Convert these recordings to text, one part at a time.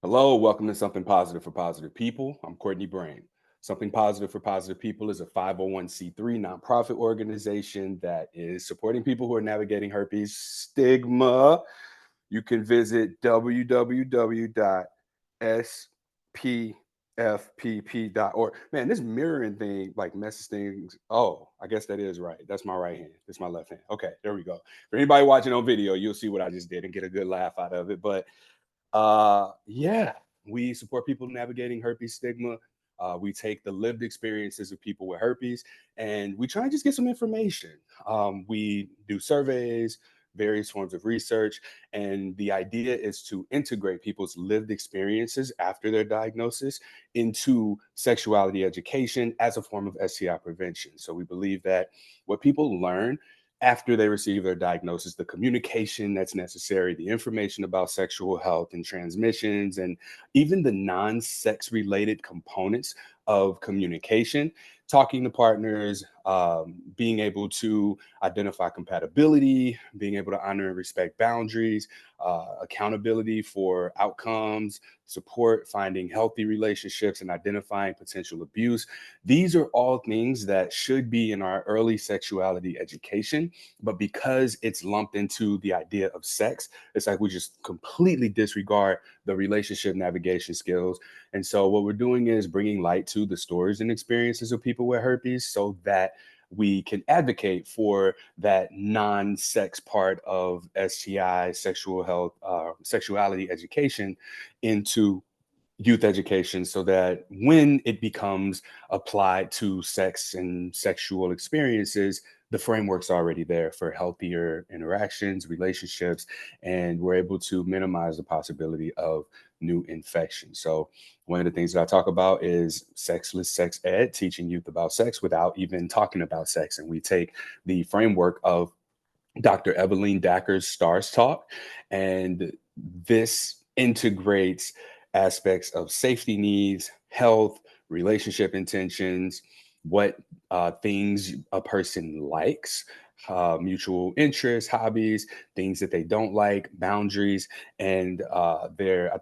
Hello, welcome to Something Positive for Positive People. I'm Courtney Brain. Something Positive for Positive People is a 501c3 nonprofit organization that is supporting people who are navigating herpes stigma. You can visit www.spfpp.org. Man, this mirroring thing like messes things. Oh, I guess that is right. That's my right hand. That's my left hand. Okay, there we go. For anybody watching on video, you'll see what I just did and get a good laugh out of it. But yeah, we support people navigating herpes stigma. We take the lived experiences of people with herpes and we try and just get some information. We do surveys, various forms of research, and the idea is to integrate people's lived experiences after their diagnosis into sexuality education as a form of STI prevention. So we believe that what people learn after they receive their diagnosis, the communication that's necessary, the information about sexual health and transmissions, and even the non sex related components of communication, talking to partners, being able to identify compatibility, being able to honor and respect boundaries, accountability for outcomes, support, finding healthy relationships, and identifying potential abuse. These are all things that should be in our early sexuality education, but because it's lumped into the idea of sex, it's like we just completely disregard the relationship navigation skills. And so, what we're doing is bringing light to the stories and experiences of people with herpes so that we can advocate for that non-sex part of STI, sexual health, sexuality education into youth education so that when it becomes applied to sex and sexual experiences, the framework's already there for healthier interactions, relationships, and we're able to minimize the possibility of new infections. So, one of the things that I talk about is sexless sex ed, teaching youth about sex without even talking about sex. And we take the framework of Dr. Evelyn Dacker's STARS Talk, and this integrates aspects of safety needs, health, relationship intentions, what things a person likes, mutual interests, hobbies, things that they don't like, boundaries, and I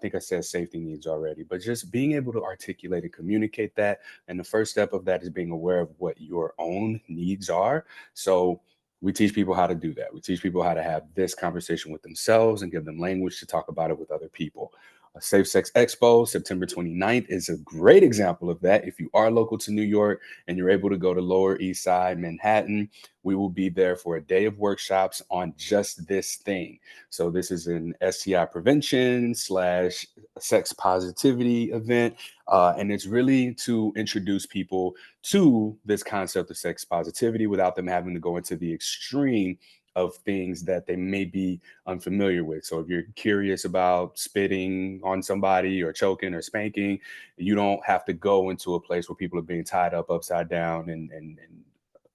think I said safety needs already, but just being able to articulate and communicate that. And the first step of that is being aware of what your own needs are. So we teach people how to do that. We teach people how to have this conversation with themselves and give them language to talk about it with other people. A Safe Sex Expo, September 29th, is a great example of that. If you are local to New York and you're able to go to Lower East Side, Manhattan, we will be there for a day of workshops on just this thing. So this is an STI prevention slash sex positivity event. And it's really to introduce people to this concept of sex positivity without them having to go into the extreme of things that they may be unfamiliar with. So if you're curious about spitting on somebody or choking or spanking, you don't have to go into a place where people are being tied up upside down and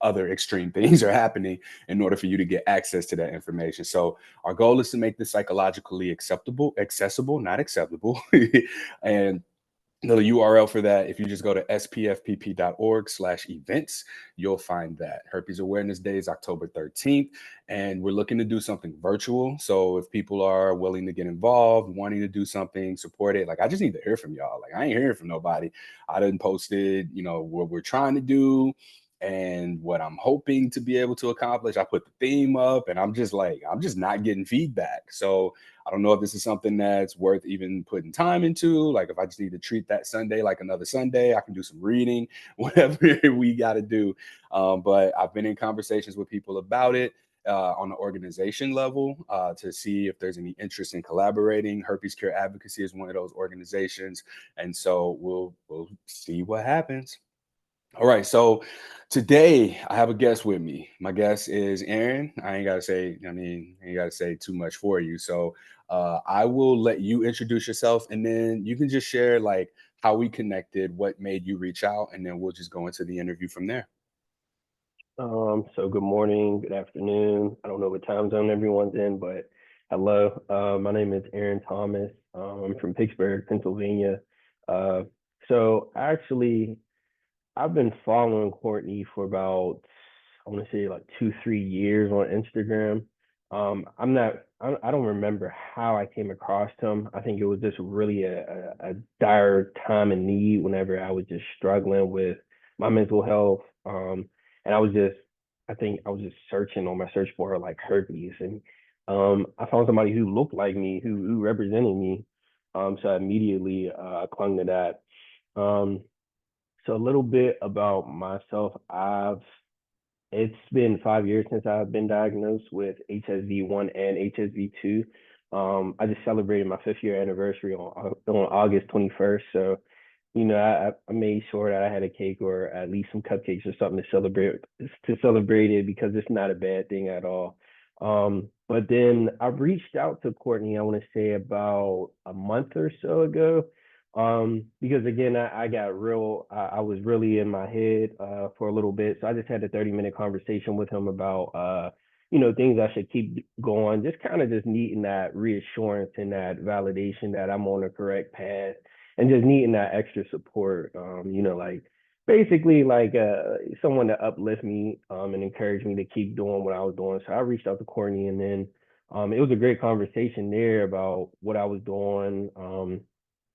other extreme things are happening in order for you to get access to that information. So our goal is to make this psychologically accessible, not acceptable. And the URL for that, if you just go to spfpp.org/events, you'll find that. Herpes Awareness Day is October 13th, and we're looking to do something virtual. So if people are willing to get involved, wanting to do something, support it, like I just need to hear from y'all. Like I ain't hearing from nobody. I didn't posted, what we're trying to do and what I'm hoping to be able to accomplish. I put the theme up and I'm just not getting feedback. So I don't know if this is something that's worth even putting time into. Like if I just need to treat that Sunday like another Sunday, I can do some reading, whatever we got to do. But I've been in conversations with people about it on the organization level to see if there's any interest in collaborating. Herpes Cure Advocacy is one of those organizations, and so we'll see what happens. All right, so today I have a guest with me. My guest is Aaron. I ain't gotta say too much for you. So I will let you introduce yourself and then you can just share like how we connected, what made you reach out, and then we'll just go into the interview from there. So good morning, good afternoon. I don't know what time zone everyone's in, but hello. My name is Aaron Thomas. I'm from Pittsburgh, Pennsylvania. Uh, so actually, I've been following Courtney for about, I want to say like 2, 3 years on Instagram. I'm not I don't remember how I came across him. I think it was just really a dire time in need whenever I was just struggling with my mental health. And I think I was just searching on my search for like herpes, and I found somebody who looked like me, who represented me. So I immediately clung to that. Um, so a little bit about myself. It's been 5 years since I've been diagnosed with HSV1 and HSV2. I just celebrated my 5th year anniversary on August 21st. So, I made sure that I had a cake or at least some cupcakes or something to celebrate it because it's not a bad thing at all. But then I reached out to Courtney, I want to say about a month or so ago. Because again, I got I was really in my head for a little bit. So I just had a 30-minute conversation with him about things I should keep going, just kind of just needing that reassurance and that validation that I'm on the correct path and just needing that extra support. Like basically like someone to uplift me and encourage me to keep doing what I was doing. So I reached out to Courtney, and then it was a great conversation there about what I was doing.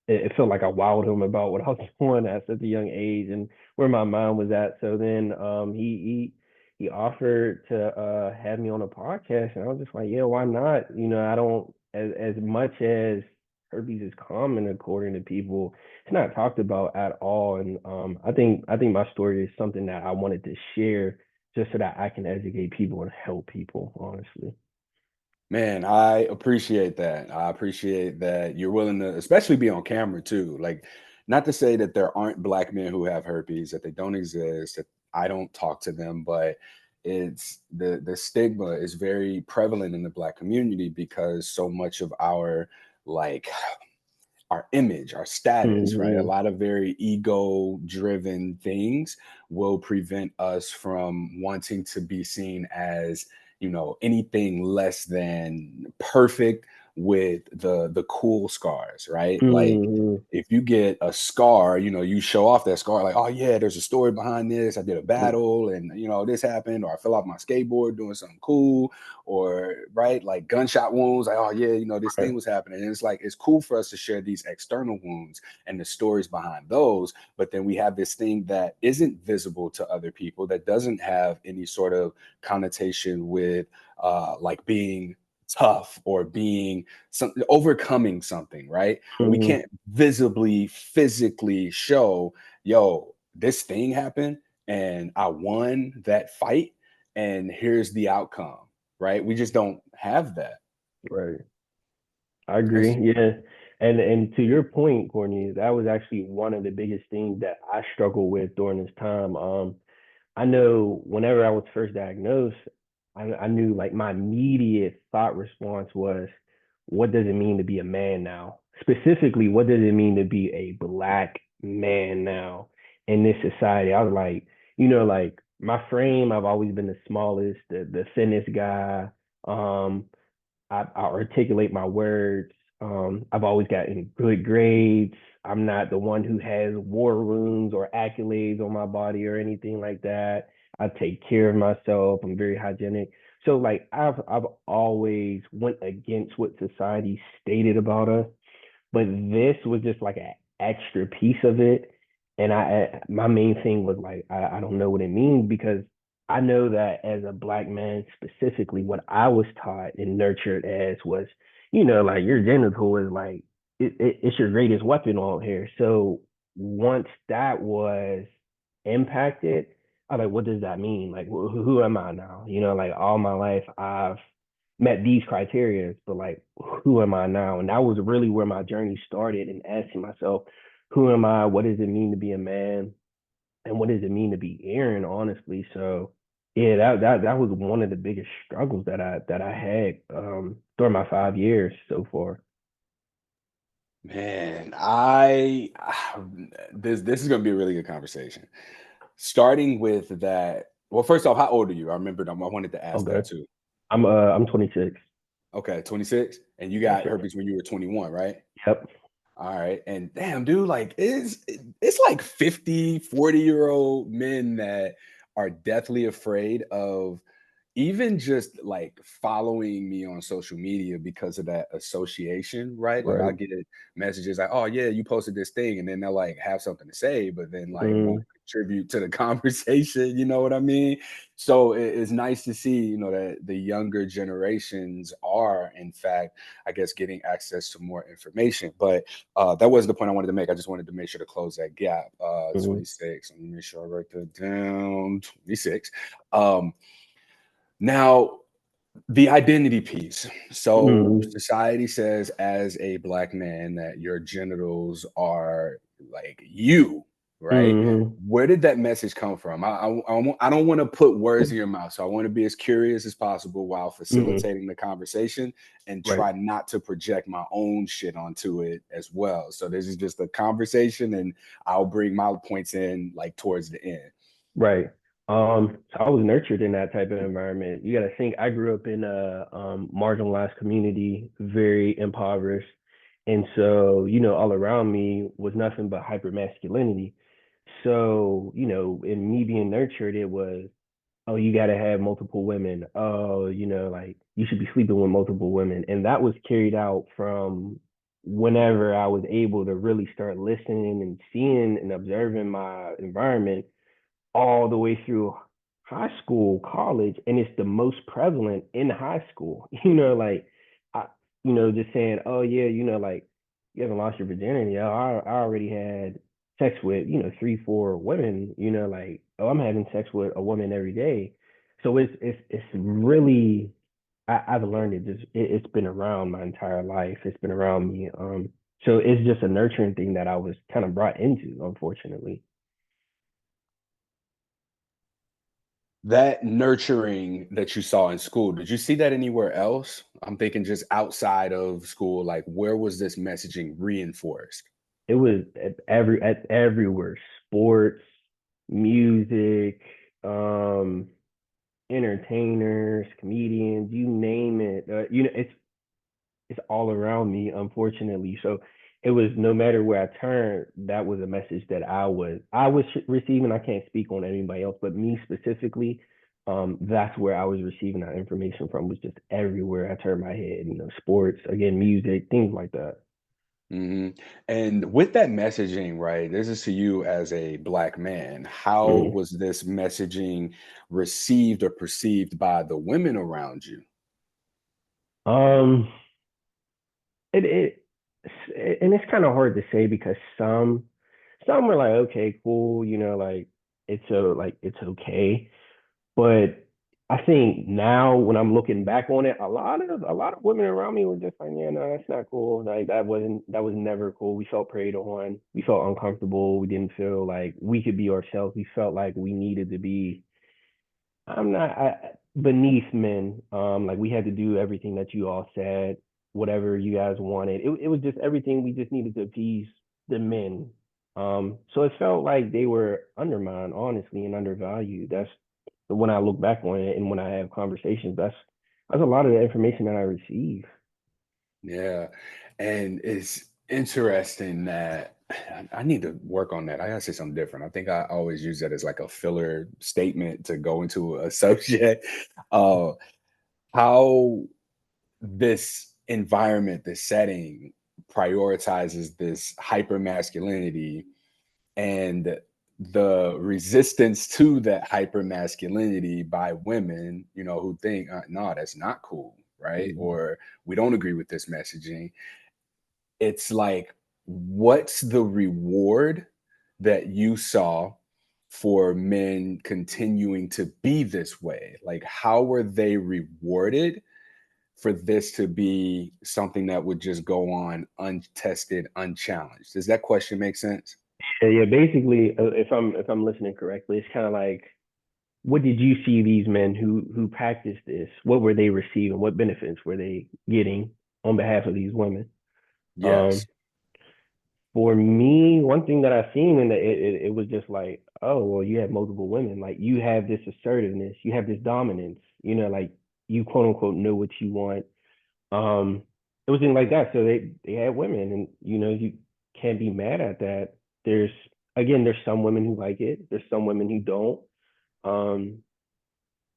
It felt like I wowed him about what I was doing at such a young age and where my mind was at. So then he offered to have me on a podcast, and I was just like, yeah, why not? I don't as much as herpes is common according to people, it's not talked about at all. And I think my story is something that I wanted to share just so that I can educate people and help people, honestly. Man, I appreciate that. I appreciate that you're willing to, especially be on camera too. Like, not to say that there aren't black men who have herpes, that they don't exist, that I don't talk to them, but it's the stigma is very prevalent in the black community because so much of like our image, our status, right? A Mm-hmm. lot of very ego driven things will prevent us from wanting to be seen as, anything less than perfect with the cool scars, right? Like Mm-hmm. if you get a scar, you show off that scar like, oh yeah, there's a story behind this. I did a battle and this happened, or I fell off my skateboard doing something cool, or right, like gunshot wounds, like, oh yeah, this thing Right. was happening. And it's like it's cool for us to share these external wounds and the stories behind those, but then we have this thing that isn't visible to other people, that doesn't have any sort of connotation with like being tough or being overcoming something, right? But we Mm-hmm. can't visibly physically show, yo, this thing happened and I won that fight and here's the outcome, right? We just don't have that. Right. I That's agree. Yeah. And to your point, Courtney, that was actually one of the biggest things that I struggled with during this time. I know whenever I was first diagnosed, I knew like my immediate thought response was, what does it mean to be a man now? Specifically, what does it mean to be a black man now in this society? I was like, like my frame, I've always been the smallest, the thinnest guy. Um, I articulate my words. I've always gotten good grades. I'm not the one who has war wounds or accolades on my body or anything like that. I take care of myself. I'm very hygienic. So like I've always went against what society stated about us, but this was just like an extra piece of it. And my main thing was like I don't know what it means because I know that as a black man specifically, what I was taught and nurtured as was, like your genital is like it's your greatest weapon on here. So once that was impacted, I was like, what does that mean? Like, who am I now? Like all my life I've met these criteria, but like, who am I now? And that was really where my journey started, and asking myself, who am I? What does it mean to be a man? And what does it mean to be Aaron, honestly? So yeah, that was one of the biggest struggles that I had during my 5 years so far. man, I this is gonna be a really good conversation. Starting with that. Well, first off, how old are you? I remembered I wanted to ask Okay. that too. I'm 26. Okay, 26. And you Yes, got sir. herpes when you were 21, right? Yep. All right. And damn, dude, like it's like 50, 40-year-old men that are deathly afraid of even just like following me on social media because of that association, right? Like I Right. get messages like, "Oh yeah, you posted this thing," and then they'll like have something to say, but then like won't Mm, contribute to the conversation. You know what I mean? So it's nice to see, that the younger generations are, in fact, I guess, getting access to more information. But that wasn't the point I wanted to make. I just wanted to make sure to close that gap. mhm, 26. Let me make sure I write that down. 26. Um, Now, the identity piece. So mhm, society says as a black man that your genitals are like you, right? mhm, Where did that message come from? I don't want to put words in your mouth. So I want to be as curious as possible while mhm. facilitating the conversation and Right. try not to project my own shit onto it as well. So this is just a conversation and I'll bring my points in like towards the end. Right. So I was nurtured in that type of environment. You got to think I grew up in a marginalized community, very impoverished. And so, all around me was nothing but hypermasculinity. So, in me being nurtured, it was, oh, you got to have multiple women. Oh, like you should be sleeping with multiple women. And that was carried out from whenever I was able to really start listening and seeing and observing my environment all the way through high school, college, and it's the most prevalent in high school. Like I, just saying, oh yeah, like you haven't lost your virginity. Oh, I already had sex with, 3, 4 women. Like oh, I'm having sex with a woman every day. So it's really I've learned it. It's been around my entire life. It's been around me. So it's just a nurturing thing that I was kind of brought into, unfortunately. That nurturing that you saw in school, did you see that anywhere else? I'm thinking just outside of school, like where was this messaging reinforced? It was at everywhere, sports, music, um entertainers, comedians, you name it. It's all around me, unfortunately. So it was no matter where I turned, that was a message that I was receiving. I can't speak on anybody else, but me specifically, that's where I was receiving that information from, was just everywhere I turned my head, sports, again, music, things like that. Mhm. And with that messaging, right? This is to you as a black man. How Mhm. was this messaging received or perceived by the women around you? Um, it and it's kind of hard to say because some are like, okay, cool, like it's okay. But I think now when I'm looking back on it, a lot of women around me were just like, yeah, no, that's not cool. Like that was never cool. We felt preyed on. We felt uncomfortable. We didn't feel like we could be ourselves. We felt like we needed to be I'm not beneath men. Like we had to do everything that you all said, whatever you guys wanted. It was just everything we just needed to appease the men. So it felt like they were undermined, honestly, and undervalued. That's when I look back on it and when I have conversations, that's a lot of the information that I receive. Yeah. And it's interesting that I need to work on that. I gotta say something different. I think I always use that as like a filler statement to go into a subject. Uh, how this environment, this setting prioritizes this hyper masculinity and the resistance to that hyper masculinity by women, who think, no, that's not cool, right? Mhm. Or we don't agree with this messaging. It's like, what's the reward that you saw for men continuing to be this way? Like, how were they rewarded for this to be something that would just go on untested, unchallenged? Does that question make sense? Yeah, yeah. Basically, if I'm listening correctly, it's kind of like, what did you see these men who practiced this? What were they receiving? What benefits were they getting on behalf of these women? Yes. Um, for me, one thing that I've seen in it was just like, oh, well, you have multiple women. Like you have this assertiveness, you have this dominance, like you quote unquote know what you want. Um, it was in like that. So they had women, and you can't be mad at that. There's there's some women who like it. There's some women who don't. Um,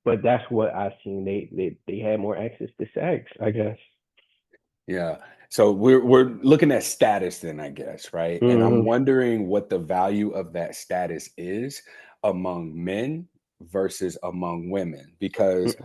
but that's what I've seen. They had more access to sex, I guess. Yeah. So we're looking at status then, I guess, right? And I'm Hmm. wondering what the value of that status is among men versus among women, because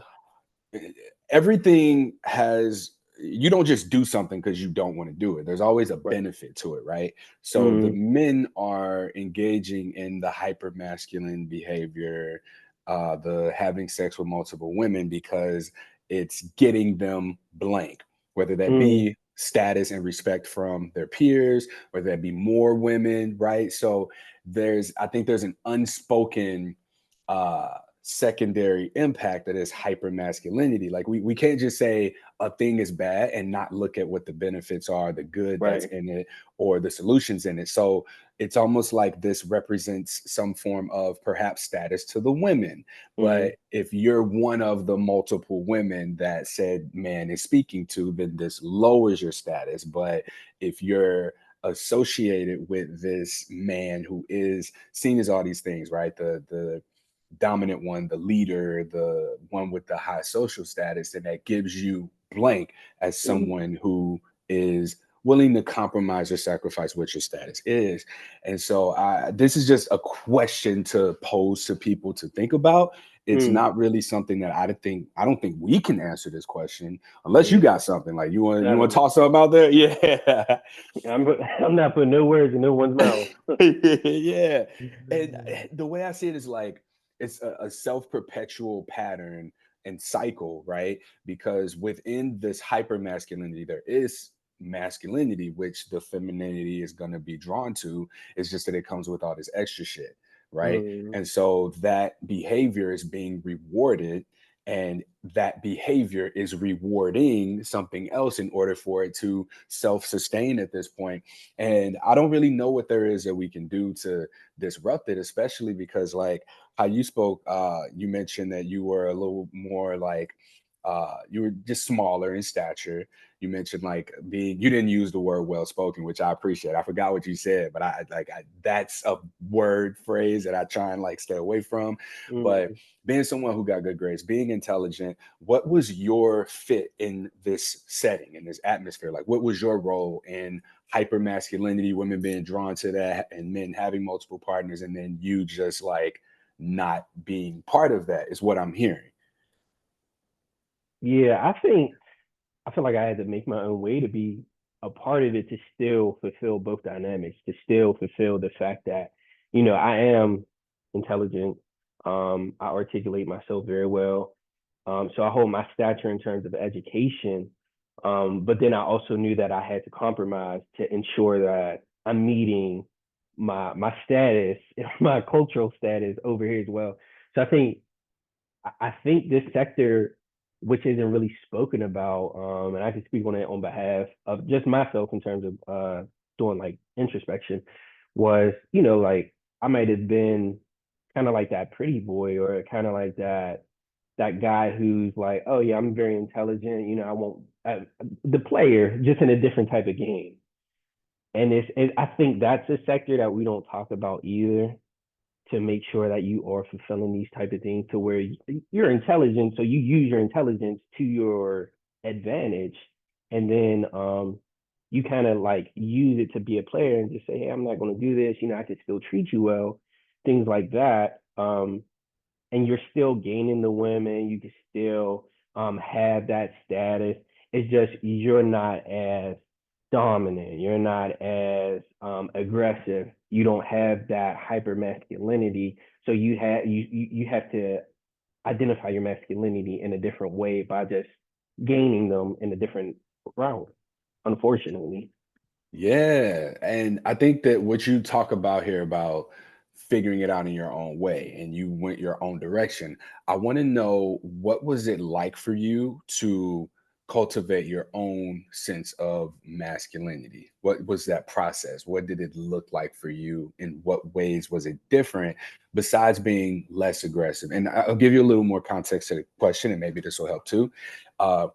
everything has, you don't just do something because you don't want to do it. There's always a Right. benefit to it, right? So the Hmm. men are engaging in the hyper masculine behavior, the having sex with multiple women because it's getting them blank, whether that Hmm. be status and respect from their peers, whether that be more women, right? So I think there's an unspoken secondary impact that is hyper masculinity. Like we can't just say a thing is bad and not look at what the benefits are, the good that's Right. in it, or the solutions in it. So it's almost like this represents some form of perhaps status to the women. Hmm. But if you're one of the multiple women that said man is speaking to, then this lowers your status. But if you're associated with this man who is seen as all these things, right? The dominant one, the leader, the one with the high social status, and that gives you blank as Hmm. someone who is willing to compromise or sacrifice what your status is. And so this is just a question to pose to people to think about. It's Hmm. not really something that I don't think we can answer this question unless you Yeah. got something like you want to Um, talk something out there. Yeah. I'm I'm not putting no words in no one's mouth. Yeah. And the way I see it is like it's a self-perpetual pattern and cycle, right? Because within this hyper masculinity, there is masculinity, which the femininity is going to be drawn to. It's just that it comes with all this extra shit, right? Hmm. And so that behavior is being rewarded, and that behavior is rewarding something else in order for it to self-sustain at this point. And I don't really know what there is that we can do to disrupt it, especially because like how you spoke, you mentioned that you were a little more like you were just smaller in stature. You mentioned like being, you didn't use the word well spoken, which I appreciate. I forgot what you said, but that's a word phrase that I try and like stay away from. But Hmm. being someone who got good grades, being intelligent, what was your fit in this setting, in this atmosphere? Like, what was your role in hyper masculinity, women being drawn to that, and men having multiple partners, and then you just like not being part of that, is what I'm hearing. Yeah, I feel like I had to make my own way to be a part of it to still fulfill both dynamics, to still fulfill the fact that, I am intelligent. I articulate myself very well. So I hold my stature in terms of education. But then I also knew that I had to compromise to ensure that I'm meeting my status, my cultural status over here as well. So I think this sector, which isn't really spoken about, and I can speak on it on behalf of just myself in terms of doing like introspection, was, like I might have been kind of like that pretty boy, or kind of like that guy who's like, oh yeah, I'm very intelligent, I won't the player just in a different type of game. And I think that's a sector that we don't talk about either, to make sure that you are fulfilling these type of things to where you're intelligent, so you use your intelligence to your advantage, and then you kind of like use it to be a player and just say, hey, I'm not going to do this, I can still treat you well, things like that. And you're still gaining the women, you can still have that status. It's just you're not as dominant, you're not as aggressive, you don't have that hyper masculinity. So you have to identify your masculinity in a different way by just gaining them in a different route, unfortunately. Yeah. And I think that what you talk about here about figuring it out in your own way and you went your own direction, I want to know what was it like for you to cultivate your own sense of masculinity? What was that process? What did it look like for you? In what ways was it different besides being less aggressive? And I'll give you a little more context to the question, and maybe this will help too. Uh,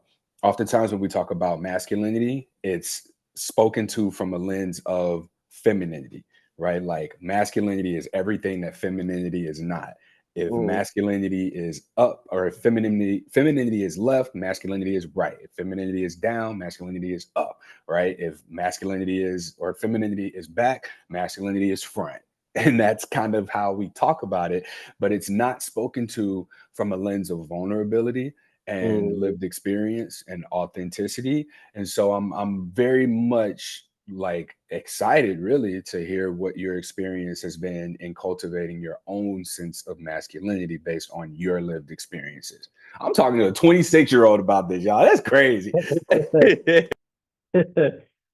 Oftentimes when we talk about masculinity, it's spoken to from a lens of femininity, right? Like masculinity is everything that femininity is not. If Mm, masculinity is up, or if femininity is left, masculinity is right. If femininity is down, masculinity is up, right? If masculinity is, or femininity is back, masculinity is front. And that's kind of how we talk about it, but it's not spoken to from a lens of vulnerability and mm, lived experience and authenticity. And so I'm very much like excited really to hear what your experience has been in cultivating your own sense of masculinity based on your lived experiences. I'm talking to a 26-year-old about this, y'all. That's crazy.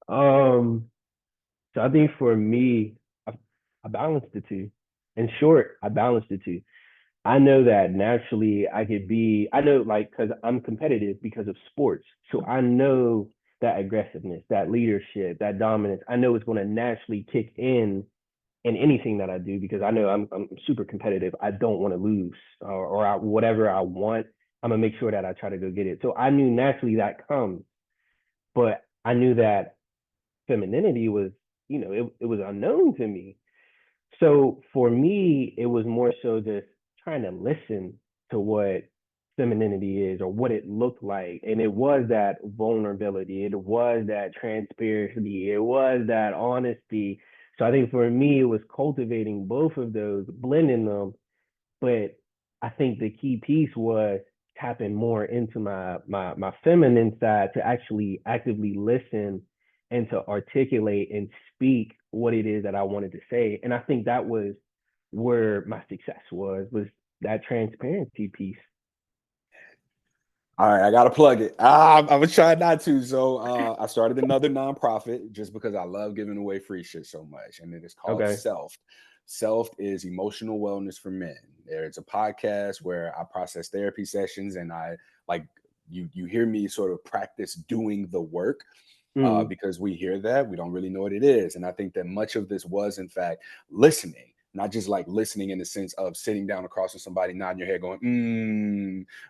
um, so I think for me, I, I balanced the two. In short, I balanced the two. I know that naturally I know like, because I'm competitive because of sports. So I know that aggressiveness, that leadership, that dominance, I know it's going to naturally kick in anything that I do because I know I'm super competitive. I don't want to lose whatever I want. I'm going to make sure that I try to go get it. So I knew naturally that comes, but I knew that femininity was, it was unknown to me. So for me, it was more so just trying to listen to what femininity is or what it looked like. And it was that vulnerability, it was that transparency, it was that honesty. So I think for me, it was cultivating both of those, blending them. But I think the key piece was tapping more into my feminine side to actually actively listen and to articulate and speak what it is that I wanted to say. And I think that was where my success was that transparency piece. All right, I gotta plug it. I'm gonna try not to. So I started another nonprofit just because I love giving away free shit so much, and it is called Okay. Self. Self is emotional wellness for men. There's a podcast where I process therapy sessions, and I like you hear me sort of practice doing the work. Mm, Because we hear that we don't really know what it is, and I think that much of this was in fact listening, not just like listening in the sense of sitting down across from somebody, nodding your head, going,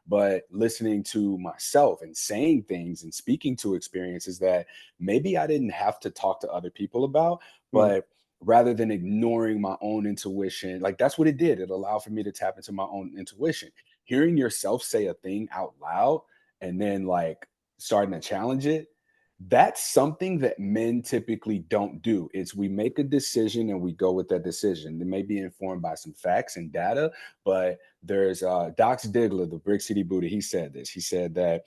but listening to myself and saying things and speaking to experiences that maybe I didn't have to talk to other people about, mm, but rather than ignoring my own intuition, like that's what it did. It allowed for me to tap into my own intuition. Hearing yourself say a thing out loud and then like starting to challenge it, that's something that men typically don't do. Is we make a decision and we go with that decision. It may be informed by some facts and data, but there's Dox Diggler, the Brick City Buddha. He said this. He said that,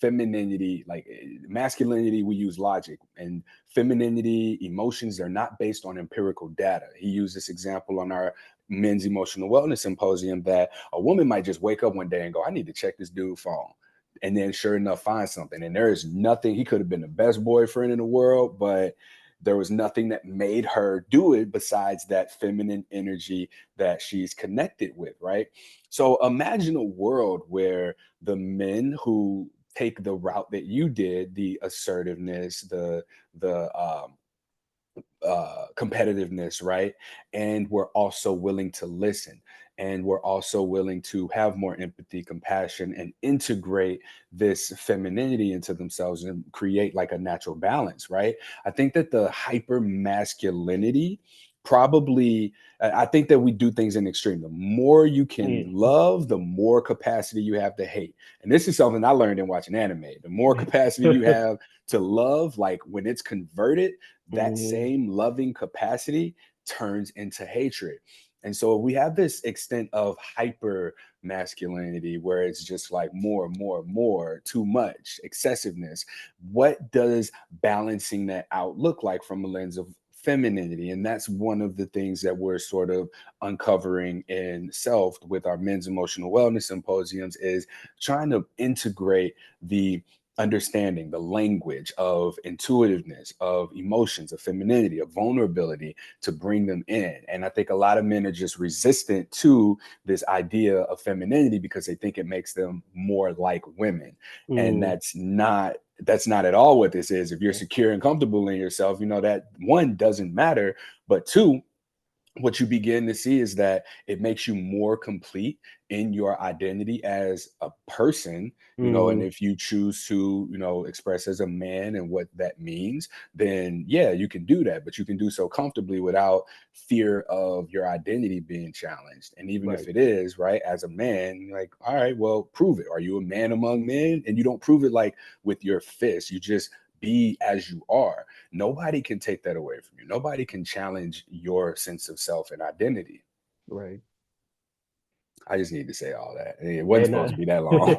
femininity, like masculinity, we use logic, and femininity, emotions, they're not based on empirical data. He used this example on our men's emotional wellness symposium that a woman might just wake up one day and go, I need to check this dude's phone, and then sure enough find something, and there is nothing. He could have been the best boyfriend in the world, but there was nothing that made her do it besides that feminine energy that she's connected with, right? So imagine a world where the men who take the route that you did, the assertiveness, the competitiveness, right? And we're also willing to listen. And we're also willing to have more empathy, compassion, and integrate this femininity into themselves and create like a natural balance, right? I think that the hyper masculinity probably, I think that we do things in extreme. The more you can mm, love, the more capacity you have to hate. And this is something I learned in watching anime. The more capacity you have to love, like when it's converted, that mm, same loving capacity turns into hatred. And so we have this extent of hyper masculinity where it's just like more, more, more, too much, excessiveness. What does balancing that out look like from a lens of femininity? And that's one of the things that we're sort of uncovering in Self with our men's emotional wellness symposiums, is trying to integrate the understanding, the language of intuitiveness, of emotions, of femininity, of vulnerability, to bring them in. And I think a lot of men are just resistant to this idea of femininity because they think it makes them more like women. And mm, that's not at all what this is. If you're secure and comfortable in yourself, that one doesn't matter, but two, what you begin to see is that it makes you more complete in your identity as a person, and Mm, if you choose to, express as a man and what that means, then yeah, you can do that, but you can do so comfortably without fear of your identity being challenged. And even if right, it is, right, as a man, like, all right, well, prove it. Are you a man among men? And you don't prove it like with your fist, you just be as you are. Nobody can take that away from you. Nobody can challenge your sense of self and identity. right. I just need to say all that. It wasn't And supposed to be that long.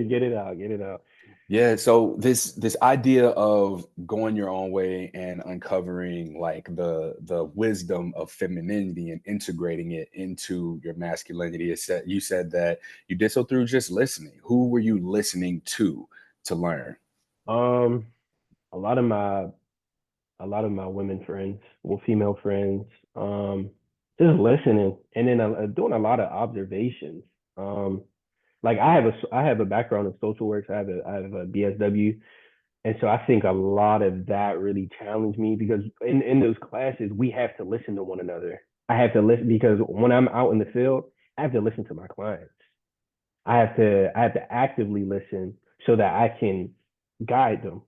get it out, get it out. Yeah, so this idea of going your own way and uncovering like the wisdom of femininity and integrating it into your masculinity, is that you said that you did so through just listening. Who were you listening to learn? Um, a lot of my women friends, well, female friends, um, just listening and then doing a lot of observations. Um, like I have a background in social work. So I have a BSW, and so I think a lot of that really challenged me because in those classes we have to listen to one another. I have to listen because when I'm out in the field, I have to listen to my clients. I have to actively listen so that I can guide them.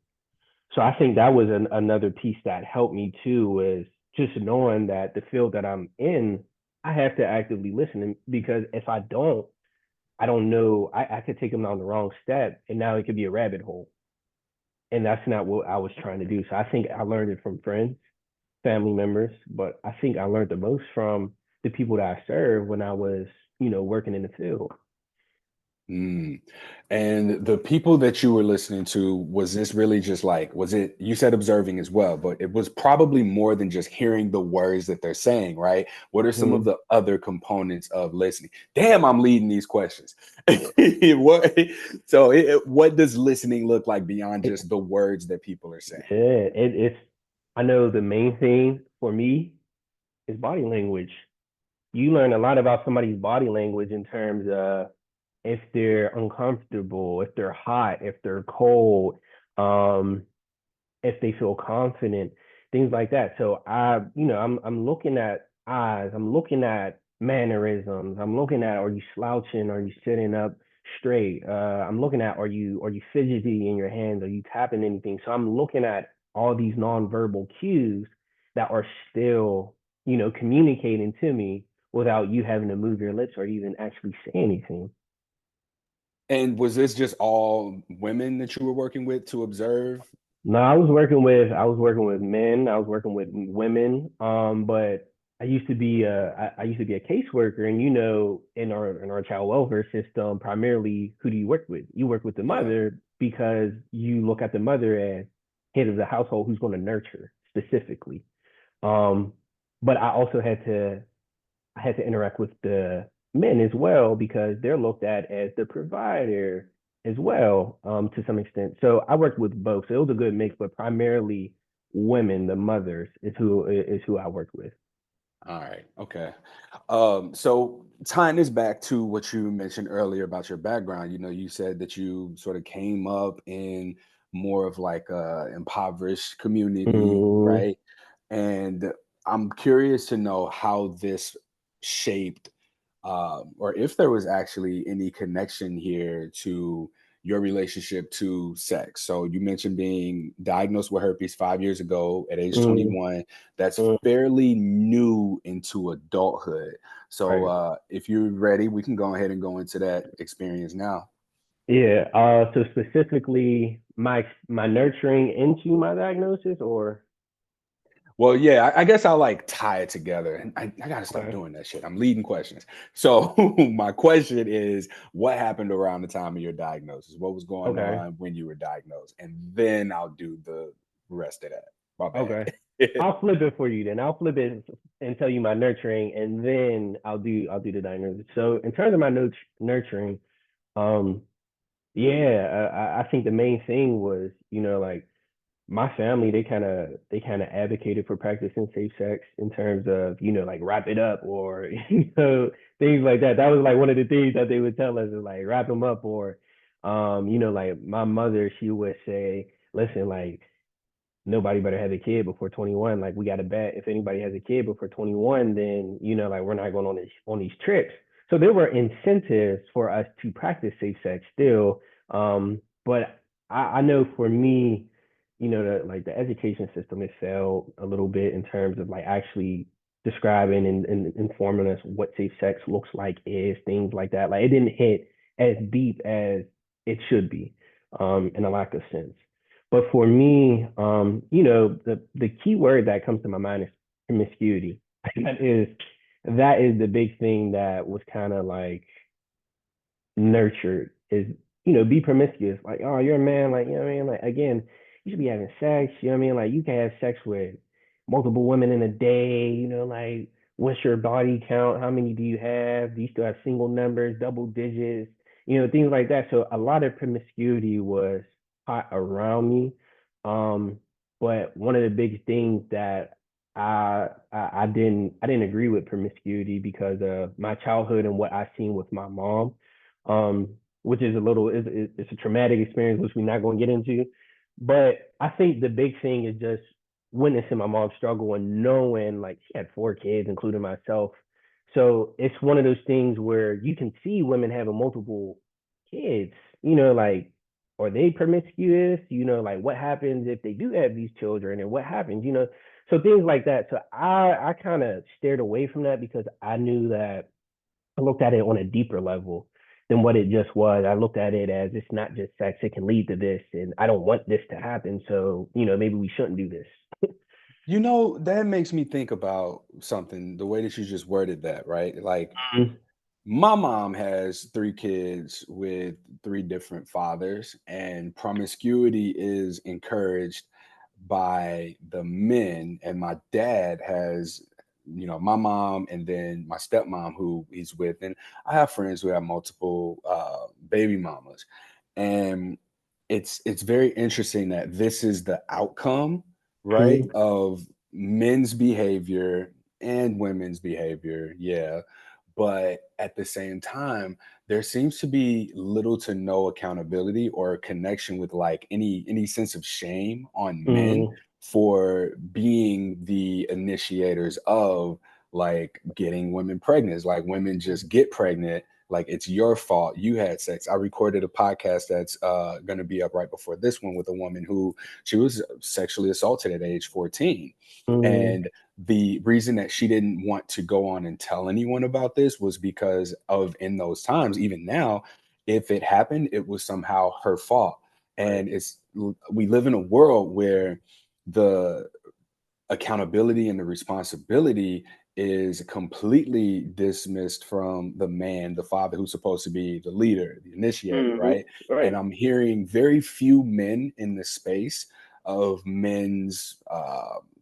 So I think that was another piece that helped me too, was just knowing that the field that I'm in, I have to actively listen because if I don't know, I could take them down the wrong step and now it could be a rabbit hole. And that's not what I was trying to do. So I think I learned it from friends, family members, but I think I learned the most from the people that I served when I was, working in the field. Mm. And the people that you were listening to, was this really just like, was it, you said observing as well, but it was probably more than just hearing the words that they're saying, right? What are some of Mm-hmm. the other components of listening? Damn, I'm leading these questions. What, what does listening look like beyond just the words that people are saying? It's, I know the main thing for me is body language. You learn a lot about somebody's body language in terms of if they're uncomfortable, if they're hot, if they're cold, um, if they feel confident, things like that. So I'm looking at eyes, I'm looking at mannerisms, I'm looking at are you slouching, are you sitting up straight? I'm looking at are you fidgety in your hands, are you tapping anything? So I'm looking at all these nonverbal cues that are still, communicating to me without you having to move your lips or even actually say anything. And was this just all women that you were working with to observe? No, I was working with men, I was working with women. But I used to be a caseworker, and in our child welfare system, primarily who do you work with? You work with the Yeah. mother because you look at the mother as head of the household who's going to nurture specifically. Um, but I had to interact with the men as well because they're looked at as the provider as well, to some extent. So I worked with both. So it was a good mix, but primarily women, the mothers, is who I worked with. All right. Okay. So tying this back to what you mentioned earlier about your background, you said that you sort of came up in more of like a impoverished community, Mm, right? And I'm curious to know how this shaped, or if there was actually any connection here to your relationship to sex. So you mentioned being diagnosed with herpes 5 years ago at age mm, 21. That's mm, fairly new into adulthood. So right. if you're ready, we can go ahead and go into that experience now. Yeah. So specifically, my nurturing into my diagnosis, or Well, yeah, I guess I'll like tie it together. And I got to stop okay, doing that shit. I'm leading questions. So, my question is, what happened around the time of your diagnosis? What was going okay, on when you were diagnosed? And then I'll do the rest of that. My okay. bad. I'll flip it for you then. I'll flip it and tell you my nurturing, and then I'll do the diagnosis. So in terms of my nurturing, um, yeah, I think the main thing was, like my family, they kind of advocated for practicing safe sex in terms of, like wrap it up or things like that. That was like one of the things that they would tell us is like wrap them up or like my mother, she would say, listen, like nobody better have a kid before 21. Like we got to bet if anybody has a kid before 21, then like we're not going on these trips. So there were incentives for us to practice safe sex still. But I know for me, the education system has failed a little bit in terms of like actually describing and informing us what safe sex looks like, is things like that. Like it didn't hit as deep as it should be, in a lack of sense. But for me, the key word that comes to my mind is promiscuity. That is the big thing that was kind of like nurtured, is be promiscuous. Like, oh, you're a man, like, what I mean? Like, again, you should be having sex, what I mean? Like, you can have sex with multiple women in a day, like, what's your body count? How many do you have? Do you still have single numbers, double digits, things like that. So a lot of promiscuity was hot around me. Um, but one of the big things that I didn't agree with promiscuity because of my childhood and what I seen with my mom, which is it's a traumatic experience, which we're not going to get into. But I think the big thing is just witnessing my mom struggle and knowing like she had 4 kids, including myself. So it's one of those things where you can see women having multiple kids, like, are they promiscuous? Like what happens if they do have these children and what happens, so things like that. So I kind of steered away from that because I knew that I looked at it on a deeper level than what it just was. I looked at it as it's not just sex, it can lead to this, and I don't want this to happen. So, maybe we shouldn't do this. That makes me think about something, the way that you just worded that, right? Like, Mhm. my mom has 3 kids with 3 different fathers, and promiscuity is encouraged by the men. And my dad has, my mom and then my stepmom who he's with. And I have friends who have multiple baby mamas. And it's very interesting that this is the outcome, right, Mhm. of men's behavior and women's behavior. Yeah, but at the same time, there seems to be little to no accountability or connection with like any sense of shame on men Mhm. for being the initiators of like getting women pregnant. It's like women just get pregnant, like it's your fault, you had sex. I recorded a podcast that's going to be up right before this one with a woman who she was sexually assaulted at age 14. Mhm. And the reason that she didn't want to go on and tell anyone about this was because of, in those times, even now, if it happened, it was somehow her fault. Right. And we live in a world where the accountability and the responsibility is completely dismissed from the man, the father, who's supposed to be the leader, the initiator, Mhm. right? And Right. I'm hearing very few men in the space of men's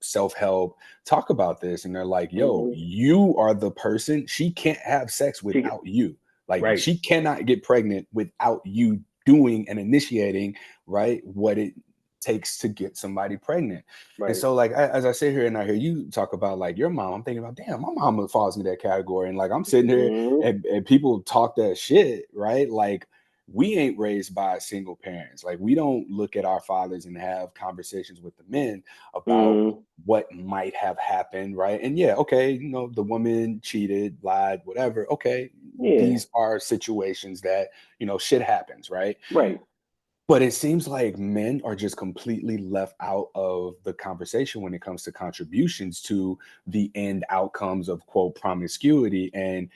self-help talk about this, and they're like, yo, Mhm. you are the person, she can't have sex She, without you. Like right. she cannot get pregnant without you doing and initiating, right, what it takes to get somebody pregnant. And Right. so, like, as I sit here and I hear you talk about like your mom, I'm thinking about, damn, my mama falls into that category. And like, I'm sitting here Mhm. and people talk that shit, right? Like, we ain't raised by single parents. Like, we don't look at our fathers and have conversations with the men about Mhm. what might have happened, right? And yeah, okay, the woman cheated, lied, whatever. Okay, Yeah. these are situations that, shit happens, right? Right. But it seems like men are just completely left out of the conversation when it comes to contributions to the end outcomes of quote promiscuity. And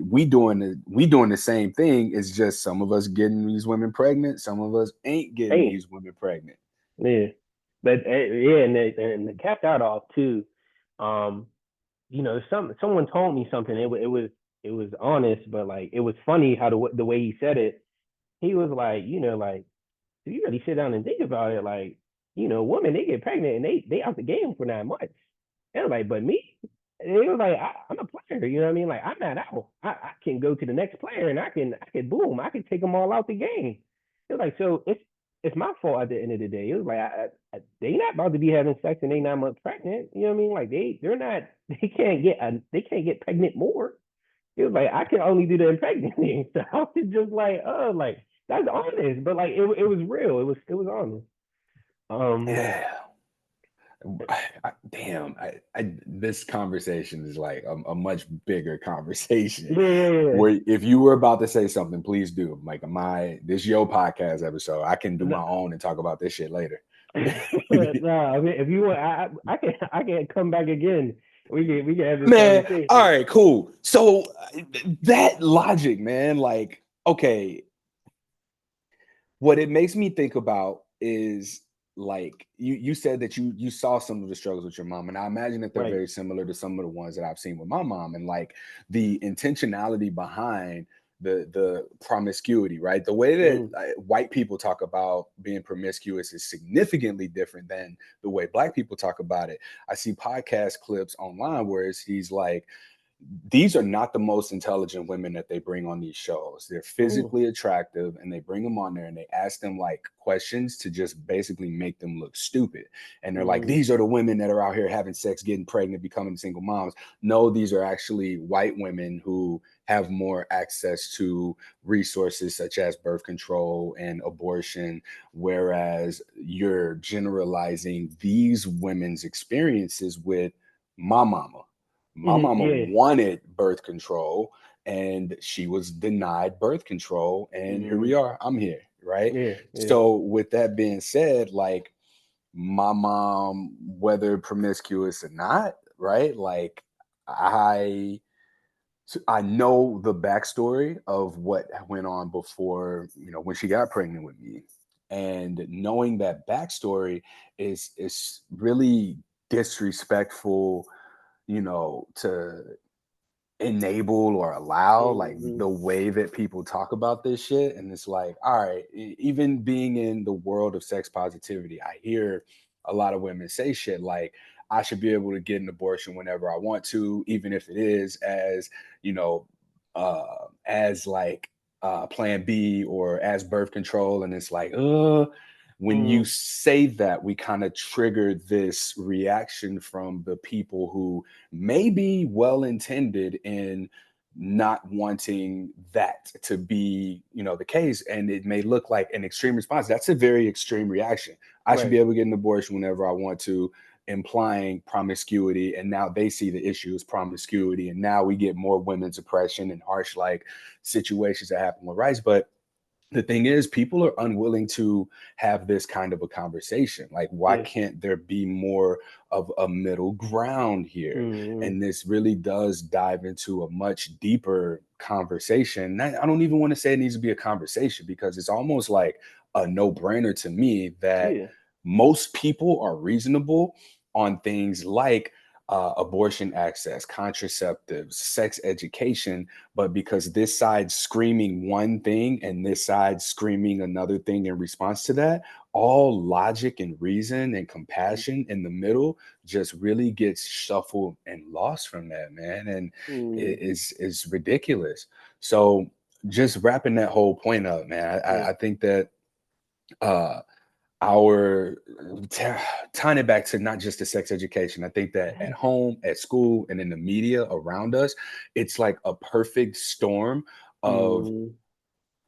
we doing the same thing. It's just some of us getting these women pregnant, some of us ain't getting Hey. these women pregnant. Yeah. But yeah, and to cap that off too, um, someone told me something. It was honest, but like it was funny how the way he said it. He was like, like if you really sit down and think about it, like, women they get pregnant and they out the game for 9 months. And I'm like, but me, and it was like I'm a player, you know what I mean? Like I'm not out. I can go to the next player and I can boom, I can take them all out the game. It was like so it's my fault at the end of the day. It was like they not about to be having sex and they 9 months pregnant. You know what I mean? Like they're not they can't get pregnant more. It was like I can only do the impregnating. So I was just like, oh, like that's honest, but like it was real. It was honest. Um, Yeah. This conversation is like a much bigger conversation. Yeah. Where if you were about to say something, please do. Like this your podcast episode. I can do No, my own and talk about this shit later. no, I mean, if you want, I can come back again. We can have this Man, all conversation. right, cool. So that logic, man, like, okay, what it makes me think about is like you said that you saw some of the struggles with your mom, and I imagine that they're Right. very similar to some of the ones that I've seen with my mom, and like the intentionality behind the promiscuity, right? The way that Mm, white people talk about being promiscuous is significantly different than the way black people talk about it. I see podcast clips online where he's like, these are not the most intelligent women that they bring on these shows. They're mm, physically attractive and they bring them on there and they ask them like questions to just basically make them look stupid. And they're like, mm, these are the women that are out here having sex, getting pregnant, becoming single moms. No, these are actually white women who have more access to resources such as birth control and abortion, whereas you're generalizing these women's experiences with my mama. My mama yeah. wanted birth control and she was denied birth control. And here we Mm, are. I'm here. Right. yeah. Yeah. So, with that being said, like my mom, whether promiscuous or not, right? Like, I. I know the backstory of what went on before, when she got pregnant with me. And knowing that backstory is really disrespectful, to enable or allow like Mm, the way that people talk about this shit. And it's like, all right, even being in the world of sex positivity, I hear a lot of women say shit like, I should be able to get an abortion whenever I want to, even if it is as, you know as like plan B or as birth control. And it's like, when you mm, say that, we kind of trigger this reaction from the people who may be well intended in not wanting that to be, the case. And it may look like an extreme response. That's a very extreme reaction. I should right. be able to get an abortion whenever I want to, implying promiscuity. And now they see the issue as promiscuity. And now we get more women's oppression and harsh like situations that happen with rights. But the thing is, people are unwilling to have this kind of a conversation. Like, why Yeah. can't there be more of a middle ground here? Mm, And this really does dive into a much deeper conversation. I don't even want to say it needs to be a conversation because it's almost like a no brainer to me that yeah. most people are reasonable on things like abortion access, contraceptives, sex education, but because this side's screaming one thing and this side's screaming another thing in response to that, all logic and reason and compassion in the middle just really gets shuffled and lost from that, man. And Mm, is ridiculous. So just wrapping that whole point up, man, yeah. I think that uh our t- tying it back to not just the sex education. I think that at home, at school, and in the media around us, it's like a perfect storm of Mm,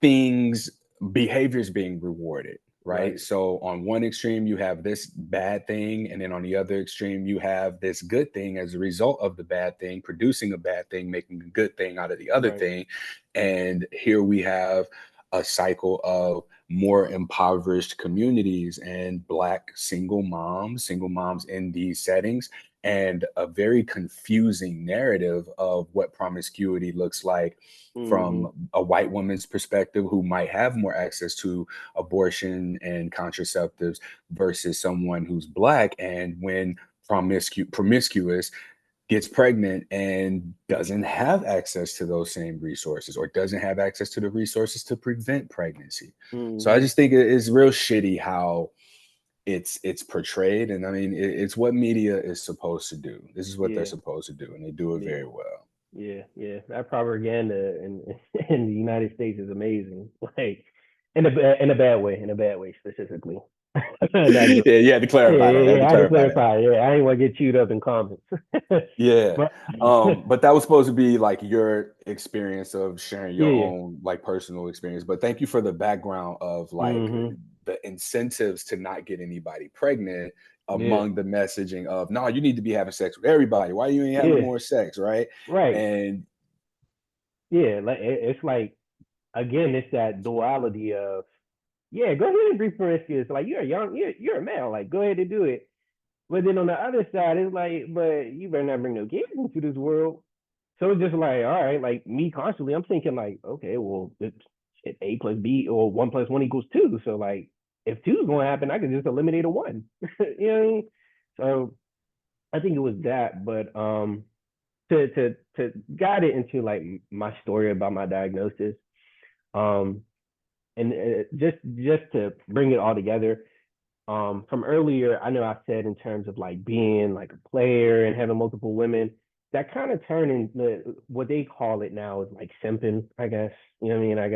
things, behaviors being rewarded, right? right. So on one extreme, you have this bad thing, and then on the other extreme, you have this good thing as a result of the bad thing, producing a bad thing, making a good thing out of the other Right. thing. And here we have a cycle of more impoverished communities and Black single moms in these settings, and a very confusing narrative of what promiscuity looks like Mm, from a white woman's perspective who might have more access to abortion and contraceptives versus someone who's Black. And when promiscuous gets pregnant and doesn't have access to those same resources or doesn't have access to the resources to prevent pregnancy. So I mm, just think it's real shitty how it's portrayed. And I mean, it's what media is supposed to do. This is what they're yeah. supposed to do, and they do it Yeah. very well. Yeah. Yeah. That propaganda in the United States is amazing. Like in a bad way. In a bad way specifically. Not Yeah, just. you had to Yeah, clarify yeah, that. I had yeah. to I had to clarify that. clarify. Yeah, I ain't want to get chewed up in comments. Yeah. But But that was supposed to be like your experience of sharing yeah, your yeah. own like personal experience. But thank you for the background of like Hmm. the incentives to not get anybody pregnant Yeah. among the messaging of, no, you need to be having sex with everybody. Why you ain't having Yeah. more sex, right? Right. And Yeah. Like it's like, again, it's that duality of, yeah, go ahead and be promiscuous. Like, you're young, you're a male. Like, go ahead and do it. But then on the other side, it's like, but you better not bring no kids into this world. So it's just like, all right, like me constantly, I'm thinking like, okay, well, it's A plus B or 1 + 1 = 2. So like, if two is going to happen, I can just eliminate a one. You know what I mean? So I think it was that. But to guide it into like my story about my diagnosis, um, and just to bring it all together, from earlier, I know I said in terms of like being like a player and having multiple women, that kind of turned into what they call it now is like simping, I guess. You know what I mean? I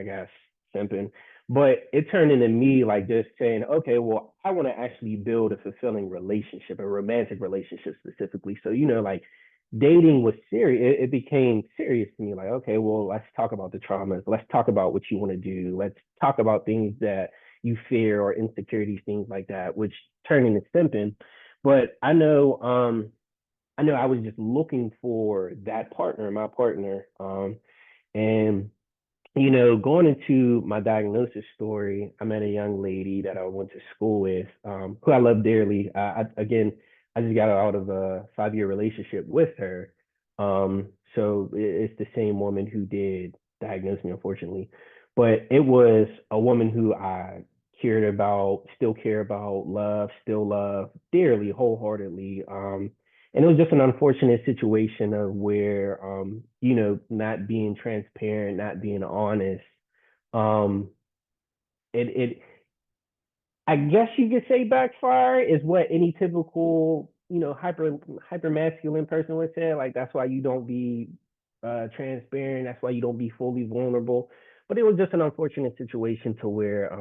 guess simping. But it turned into me like just saying, okay, well, I want to actually build a fulfilling relationship, a romantic relationship specifically. So, like dating was serious. It became serious to me. Like, okay, well, let's talk about the traumas. Let's talk about what you want to do. Let's talk about things that you fear or insecurities, things like that, which turn into simping. But I know I was just looking for that partner, my partner. And going into my diagnosis story, I met a young lady that I went to school with, who I love dearly. Again, I just got out of a 5-year relationship with her. So it's the same woman who did diagnose me, unfortunately. But it was a woman who I cared about, still care about, still love dearly, wholeheartedly. And it was just an unfortunate situation of where not being transparent, not being honest. um it I guess you could say backfire is what any typical hyper masculine person would say. Like, that's why you don't be transparent, that's why you don't be fully vulnerable. But it was just an unfortunate situation to where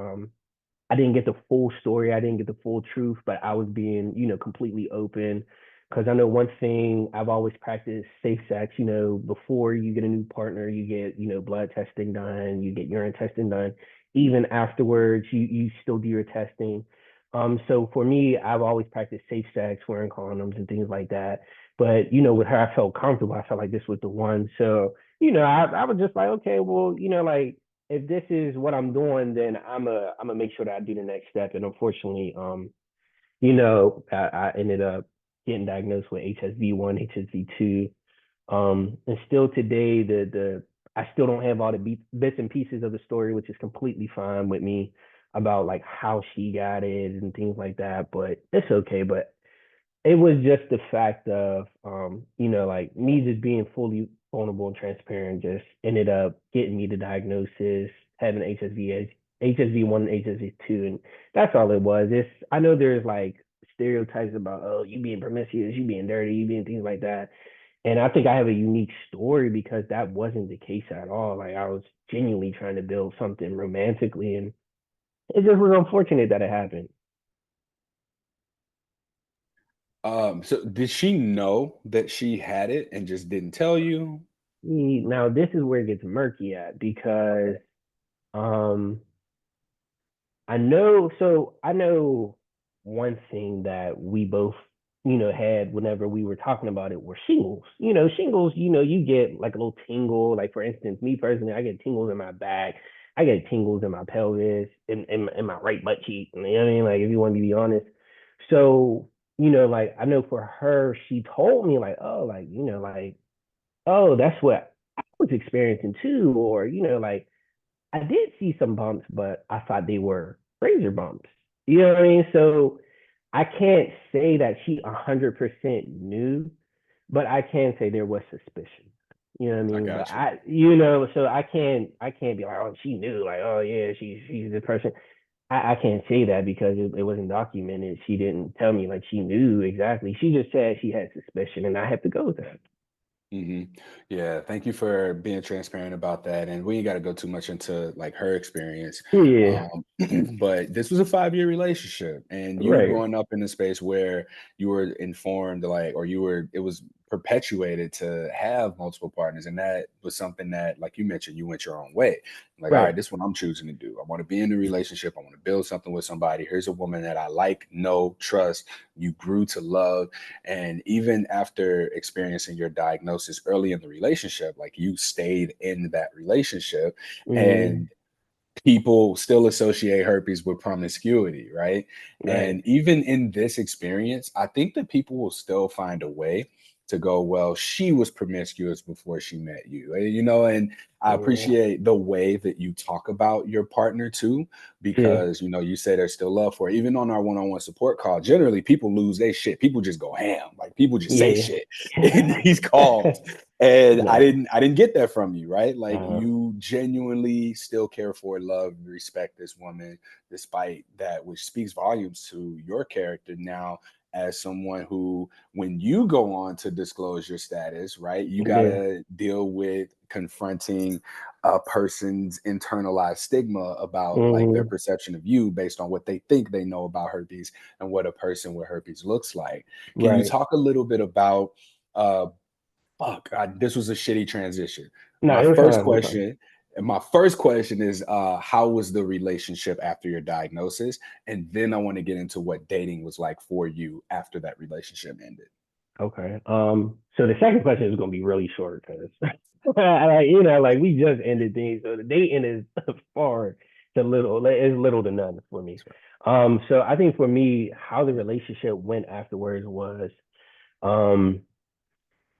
I didn't get the full story. I didn't get the full truth, but I was being, completely open. Because I know one thing, I've always practiced safe sex. Before you get a new partner, you get, blood testing done, you get urine testing done. Even afterwards, you still do your testing. So for me, I've always practiced safe sex, wearing condoms and things like that. But, with her, I felt comfortable. I felt like this was the one. So, I was just like, okay, well, like, if this is what I'm doing, then I'm gonna make sure that I do the next step. And unfortunately, I ended up getting diagnosed with HSV1, HSV2. And still today, the I still don't have all the bits and pieces of the story, which is completely fine with me, about like how she got it and things like that. But it's okay. But it was just the fact of like me just being fully vulnerable and transparent just ended up getting me the diagnosis, having HSV1 and HSV2, and that's all it was. I know there's like stereotypes about, oh, you being promiscuous, you being dirty, you being things like that. And I think I have a unique story because that wasn't the case at all. Like, I was genuinely trying to build something romantically, and it just was unfortunate that it happened. so did she know that she had it and just didn't tell you? Now this is where it gets murky at, because um I know one thing that we both, had whenever we were talking about it were shingles. Shingles, you get like a little tingle. Like, for instance, me personally, I get tingles in my back. I get tingles in my pelvis, in my right butt cheek. You know what I mean? Like, if you want me to be honest. So, like, I know for her, she told me like, oh, like, like, oh, that's what I was experiencing too. Or, like, I did see some bumps, but I thought they were razor bumps. You know what I mean? So I can't say that she 100% knew, but I can say there was suspicion. You know what I I mean? But got you. so I can't be like, oh, she knew, like, oh yeah, she's the person. I can't say that because it wasn't documented. She didn't tell me like she knew exactly. She just said she had suspicion, and I have to go with that. hmm Yeah, thank you for being transparent about that. And we ain't got to go too much into like her experience. Yeah, Um, but this was a 5-year relationship, and you right. growing up in a space where you were informed, like, or it was perpetuated to have multiple partners. And that was something that, like you mentioned, you went your own way. Like, all Right. right, this is what I'm choosing to do. I want to be in a relationship. I want to build something with somebody. Here's a woman that I like, know, trust, you grew to love. And even after experiencing your diagnosis early in the relationship, like you stayed in that relationship, Mm, and people still associate herpes with promiscuity, right? right. And even in this experience, I think that people will still find a way to go, well, she was promiscuous before she met you, and I Yeah. appreciate the way that you talk about your partner too, Yeah. because, you say there's still love for it. Even on our one-on-one support call, generally people lose their shit. People just go ham. Like people just say Yeah. shit in these calls. And I No. didn't I didn't get that from you, right? Like Uh, you genuinely still care for, love, respect this woman despite that, which speaks volumes to your character now as someone who, when you go on to disclose your status, right, you got yeah. to deal with confronting a person's internalized stigma about like their Mm, perception of you based on what they think they know about herpes and what a person with herpes looks like. Can you right. talk a little bit about uh, oh God, this was a shitty transition. No, My it was first fine. It was fine. question, my first question is how was the relationship after your diagnosis? And then I want to get into what dating was like for you after that relationship ended. Okay. So the second question is gonna be really short because like we just ended things, so the dating is far to little, it's little to none for me. So I think for me, how the relationship went afterwards was, um,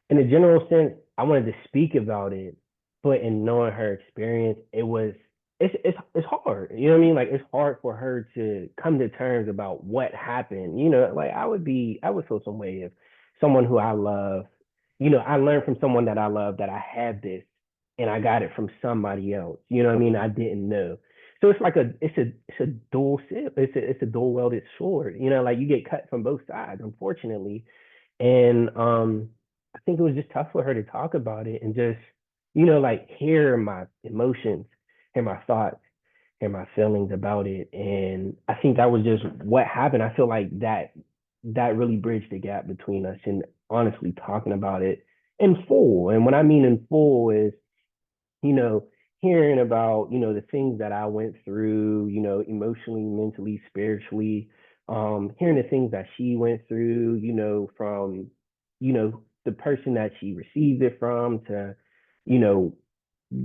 in a general sense, I wanted to speak about it, but in knowing her experience, it's hard. You know what I mean? Like it's hard for her to come to terms about what happened. Like I would feel some way if someone who I love, I learned from someone that I love that I had this and I got it from somebody else. You know what I mean? I didn't know. So it's a dual it's a dual wielded sword. Like you get cut from both sides, unfortunately. And I think it was just tough for her to talk about it and just, like hear my emotions, hear my thoughts, hear my feelings about it. And I think that was just what happened. I feel like that really bridged the gap between us and honestly talking about it in full. And what I mean in full is, you know, hearing about, the things that I went through, emotionally, mentally, spiritually, hearing the things that she went through, from, the person that she received it from to, you know,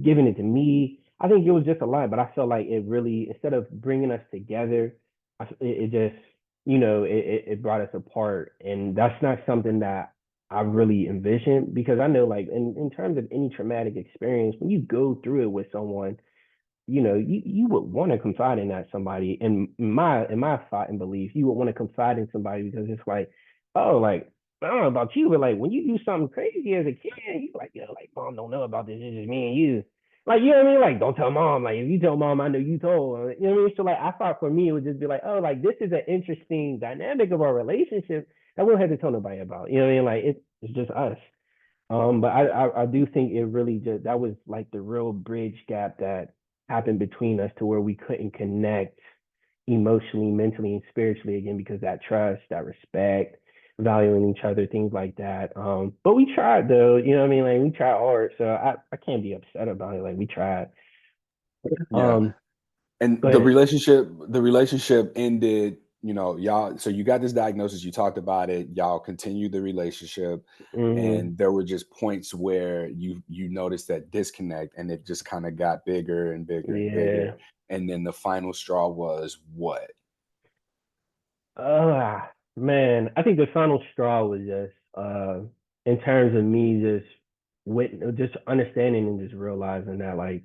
giving it to me. I think it was just a lot, but I felt like it really, instead of bringing us together, it just, it brought us apart. And that's not something that I really envisioned because I know, like, in terms of any traumatic experience, when you go through it with someone, you would want to confide in that somebody. And in my thought and belief, you would want to confide in somebody because it's like, oh, like, I don't know about you, but like when you do something crazy as a kid, you like, like mom don't know about this. It's just me and you. Like, you know what I mean? Like, don't tell mom. Like, if you tell mom, I know you told. You know what I mean? So like, I thought for me, it would just be like, oh, like this is an interesting dynamic of our relationship that we don't have to tell nobody about. You know what I mean? Like, it's just us. But I do think it really just that was like the real bridge gap that happened between us to where we couldn't connect emotionally, mentally, and spiritually again because that trust, that respect, valuing each other, things like that. But we tried though, you know what I mean? Like we tried hard, so I can't be upset about it. Like we tried. Yeah. Um, And go the ahead. relationship ended, y'all, so you got this diagnosis, you talked about it, y'all continued the relationship, Mm-hmm. and there were just points where you noticed that disconnect, and it just kind of got bigger and bigger and bigger. Yeah. And then the final straw was what? Man, I think the final straw was just in terms of me just understanding and just realizing that like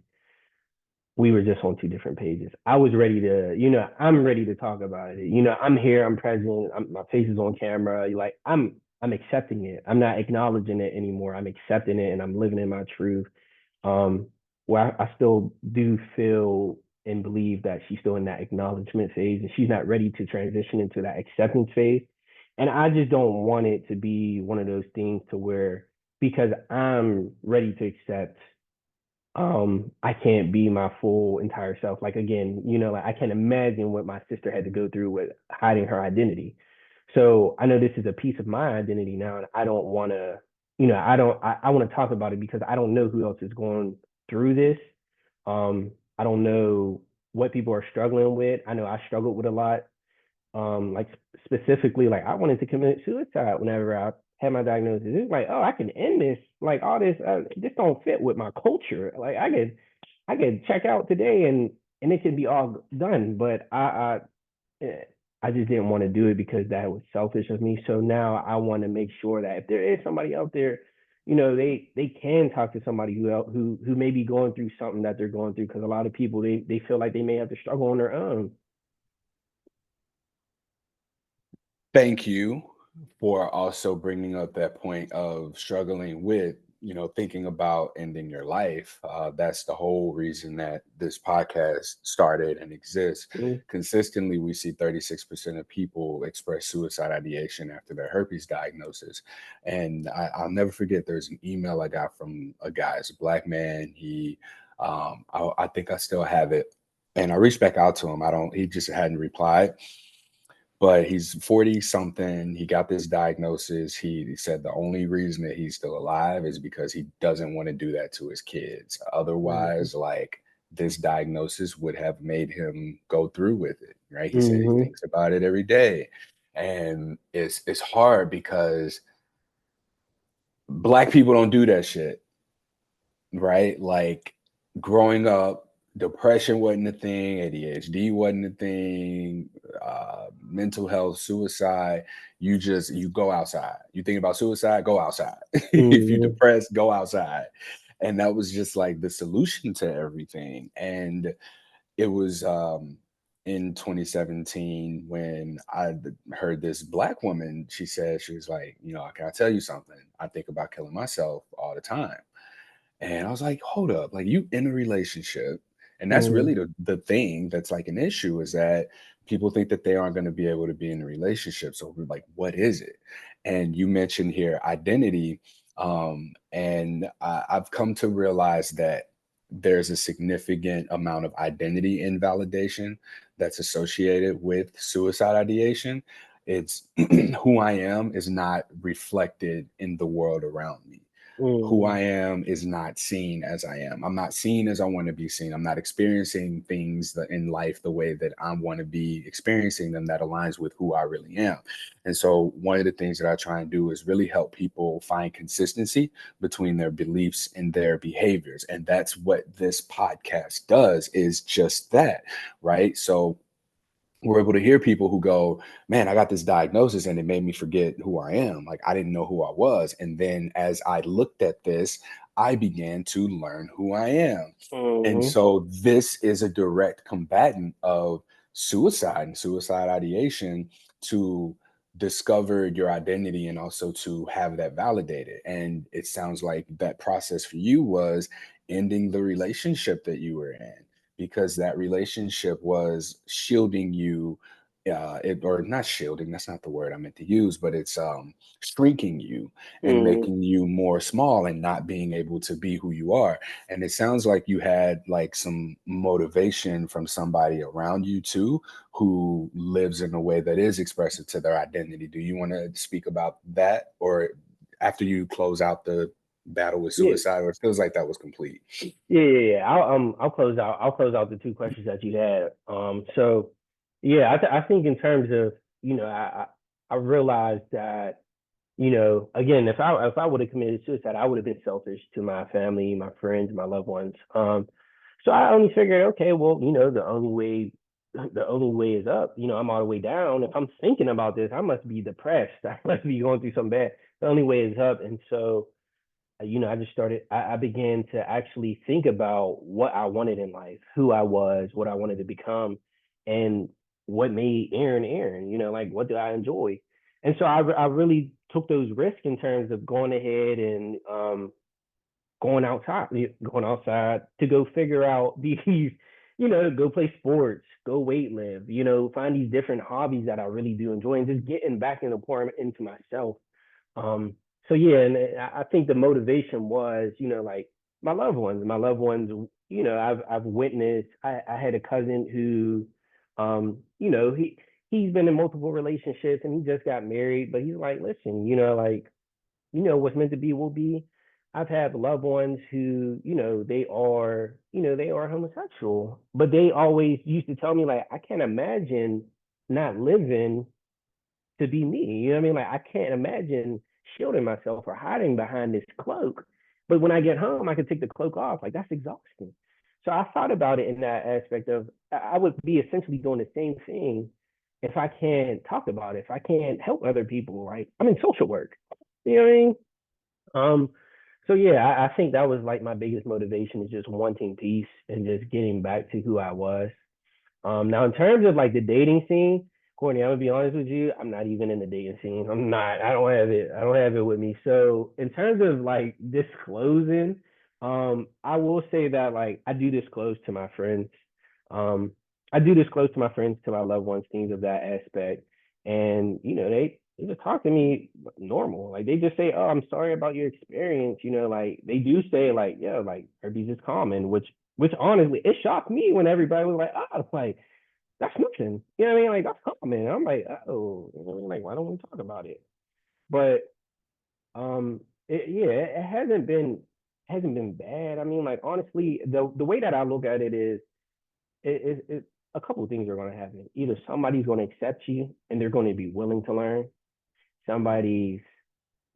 we were just on two different pages. I was ready to, I'm ready to talk about it. I'm here, I'm present, my face is on camera. Like I'm accepting it. I'm not acknowledging it anymore. I'm accepting it and I'm living in my truth. Um, where I still do feel and believe that she's still in that acknowledgement phase and she's not ready to transition into that acceptance phase. And I just don't want it to be one of those things to where because I'm ready to accept I can't be my full entire self. Like again, like I can imagine what my sister had to go through with hiding her identity. So I know this is a piece of my identity now, and I don't want to, I want to talk about it because I don't know who else is going through this. I don't know what people are struggling with. I know I struggled with a lot. Like specifically, like I wanted to commit suicide whenever I had my diagnosis. It's like, oh, I can end this. Like all this, this don't fit with my culture. Like I could check out today and it can be all done. But I just didn't want to do it because that was selfish of me. So now I want to make sure that if there is somebody out there, they can talk to somebody who may be going through something that they're going through, because a lot of people they feel like they may have to struggle on their own. Thank you for also bringing up that point of struggling with, thinking about ending your life. That's the whole reason that this podcast started and exists. Mm, Consistently, we see 36% of people express suicide ideation after their herpes diagnosis. And I'll never forget, there's an email I got from a guy, it's a black man. I think I still have it. And I reached back out to him. He just hadn't replied, but he's 40 something. He got this diagnosis. He said the only reason that he's still alive is because he doesn't want to do that to his kids. mhm, Otherwise, like, this diagnosis would have made him go through with it, right? He said he mhm, thinks about it every day. And it's hard because black people don't do that shit, right? Like, growing up, depression wasn't a thing, ADHD wasn't a thing, mental health, suicide. You go outside. You think about suicide, go outside. If you're mhm, depressed, go outside. And that was just like the solution to everything. And it was in 2017 when heard this black woman. She was like, can I tell you something? I think about killing myself all the time. And I was like, hold up, like, you in a relationship. And that's mhm, really the thing that's like an issue, is that people think that they aren't going to be able to be in a relationship. So we're like, what is it? And you mentioned here identity. And I've come to realize that there's a significant amount of identity invalidation that's associated with suicide ideation. It's who I am is not reflected in the world around me. Who mhm. I am is not seen as I am. I'm not seen as I want to be seen. I'm not experiencing things in life the way that I want to be experiencing them, that aligns with who I really am. And so one of the things that I try and do is really help people find consistency between their beliefs and their behaviors. And that's what this podcast does, is just that, right? So we're able to hear people who go, man, I got this diagnosis and it made me forget who I am. Like, I didn't know who I was. And then as I looked at this, I began to learn who I am. And Mhm, so this is a direct combatant of suicide and suicide ideation, to discover your identity and also to have that validated. And it sounds like that process for you was ending the relationship that you were in, because that relationship was shielding you, or not shielding, that's not the word I meant to use, but it's shrinking you and mhm. making you more small and not being able to be who you are. And it sounds like you had like some motivation from somebody around you too, who lives in a way that is expressive to their identity. Do you want to speak about that, or after you close out the battle with Yeah, suicide, or it feels like that was complete? yeah. I'll close out the two questions that you had. So yeah, I think in terms of, I realized that, again, if I would have committed suicide, I would have been selfish to my family, my friends, my loved ones. So I only figured, okay, well, the only way is up. I'm all the way down. If I'm thinking about this, I must be depressed. I must be going through something bad. The only way is up. And so, I began to actually think about what I wanted in life, who I was, what I wanted to become, and what made Aaron Aaron, like what do I enjoy? And so I really took those risks in terms of going ahead and going outside to go figure out these, go play sports, go weight lift, find these different hobbies that I really do enjoy, and just getting back and pouring into myself. Um, so yeah, and I think the motivation was, like my loved ones, I've witnessed. I had a cousin who, he's been in multiple relationships and he just got married, but he's like, listen, like what's meant to be will be. I've had loved ones who, they are homosexual, but they always used to tell me like, I can't imagine not living to be me. You know what I mean? Like I can't imagine shielding myself or hiding behind this cloak. But when I get home, I can take the cloak off. Like that's exhausting. So I thought about it in that aspect of I would be essentially doing the same thing if I can't talk about it, if I can't help other people. Right? I'm in social work. You know what I mean? Um, so yeah, I think that was like my biggest motivation is just wanting peace and just getting back to who I was. Now in terms of like the dating scene, Courtney, I'm gonna be honest with you, I'm not even in the dating scene. I'm not. I don't have it. I don't have it with me. So in terms of like disclosing, I will say that like I do disclose to my friends. Um, I do disclose to my friends, to my loved ones, things of that aspect, and they just talk to me normal. Like they just say, "Oh, I'm sorry about your experience." Like they do say like, "Yeah, like herpes is common," which honestly, it shocked me when everybody was like, "Oh, like that's nothing." You know what I mean? Like that's common. I'm like, oh, like why don't we talk about it? But it hasn't been bad. I mean, like honestly, the way that I look at it is, it a couple of things are going to happen. Either somebody's going to accept you and they're going to be willing to learn. Somebody's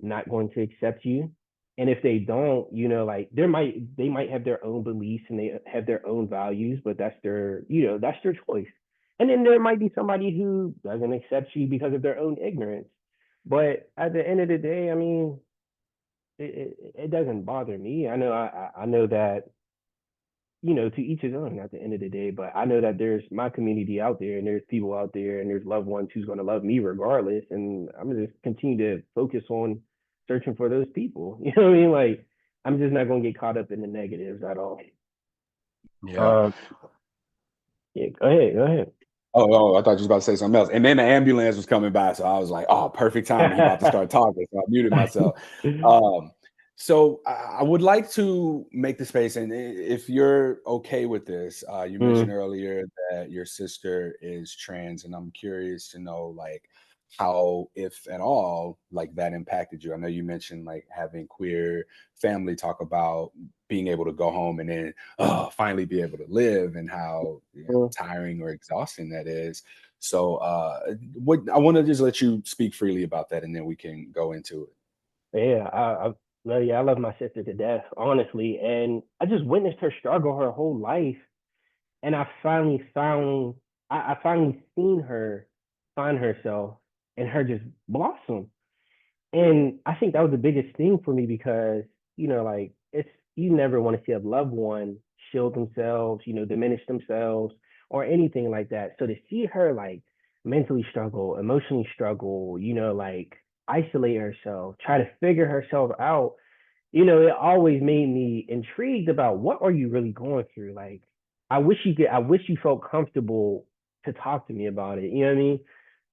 not going to accept you. And if they don't, like they might have their own beliefs and they have their own values, but that's their choice. And then there might be somebody who doesn't accept you because of their own ignorance. But at the end of the day, I mean, it doesn't bother me. I know that to each his own at the end of the day. But I know that there's my community out there and there's people out there and there's loved ones who's going to love me regardless. And I'm going to just continue to focus on searching for those people. You know what I mean? Like, I'm just not going to get caught up in the negatives at all. Yeah. Um, yeah, go ahead. Go ahead. Oh, I thought you was about to say something else. And then the ambulance was coming by, so I was like, "Oh, perfect timing. He about to start talking." So I muted myself. Um, so I would like to make the space, and if you're okay with this, you mentioned Mm, earlier that your sister is trans, and I'm curious to know, like, how, if at all, like that impacted you. I know you mentioned like having queer family talk about being able to go home and then finally be able to live, and how mm. tiring or exhausting that is. So what I want to just let you speak freely about that, and then we can go into it. Yeah, I love my sister to death, honestly, and I just witnessed her struggle her whole life, and I finally seen her find herself and her just blossom. And I think that was the biggest thing for me because, like it's you never want to see a loved one shield themselves, diminish themselves or anything like that. So to see her like mentally struggle, emotionally struggle, like isolate herself, try to figure herself out, it always made me intrigued about what are you really going through. Like I wish you felt comfortable to talk to me about it. You know what I mean?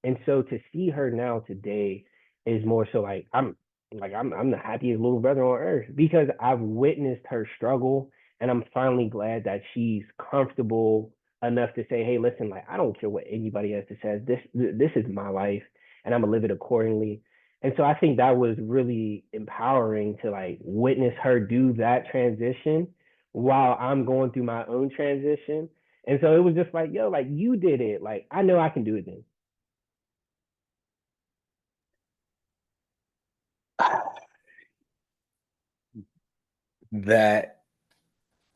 And so to see her now today is more so like I'm the happiest little brother on earth because I've witnessed her struggle and I'm finally glad that she's comfortable enough to say, hey, listen, like I don't care what anybody else says. This is my life and I'm gonna live it accordingly. And so I think that was really empowering to like witness her do that transition while I'm going through my own transition. And so it was just like, yo, like you did it. Like I know I can do it then. That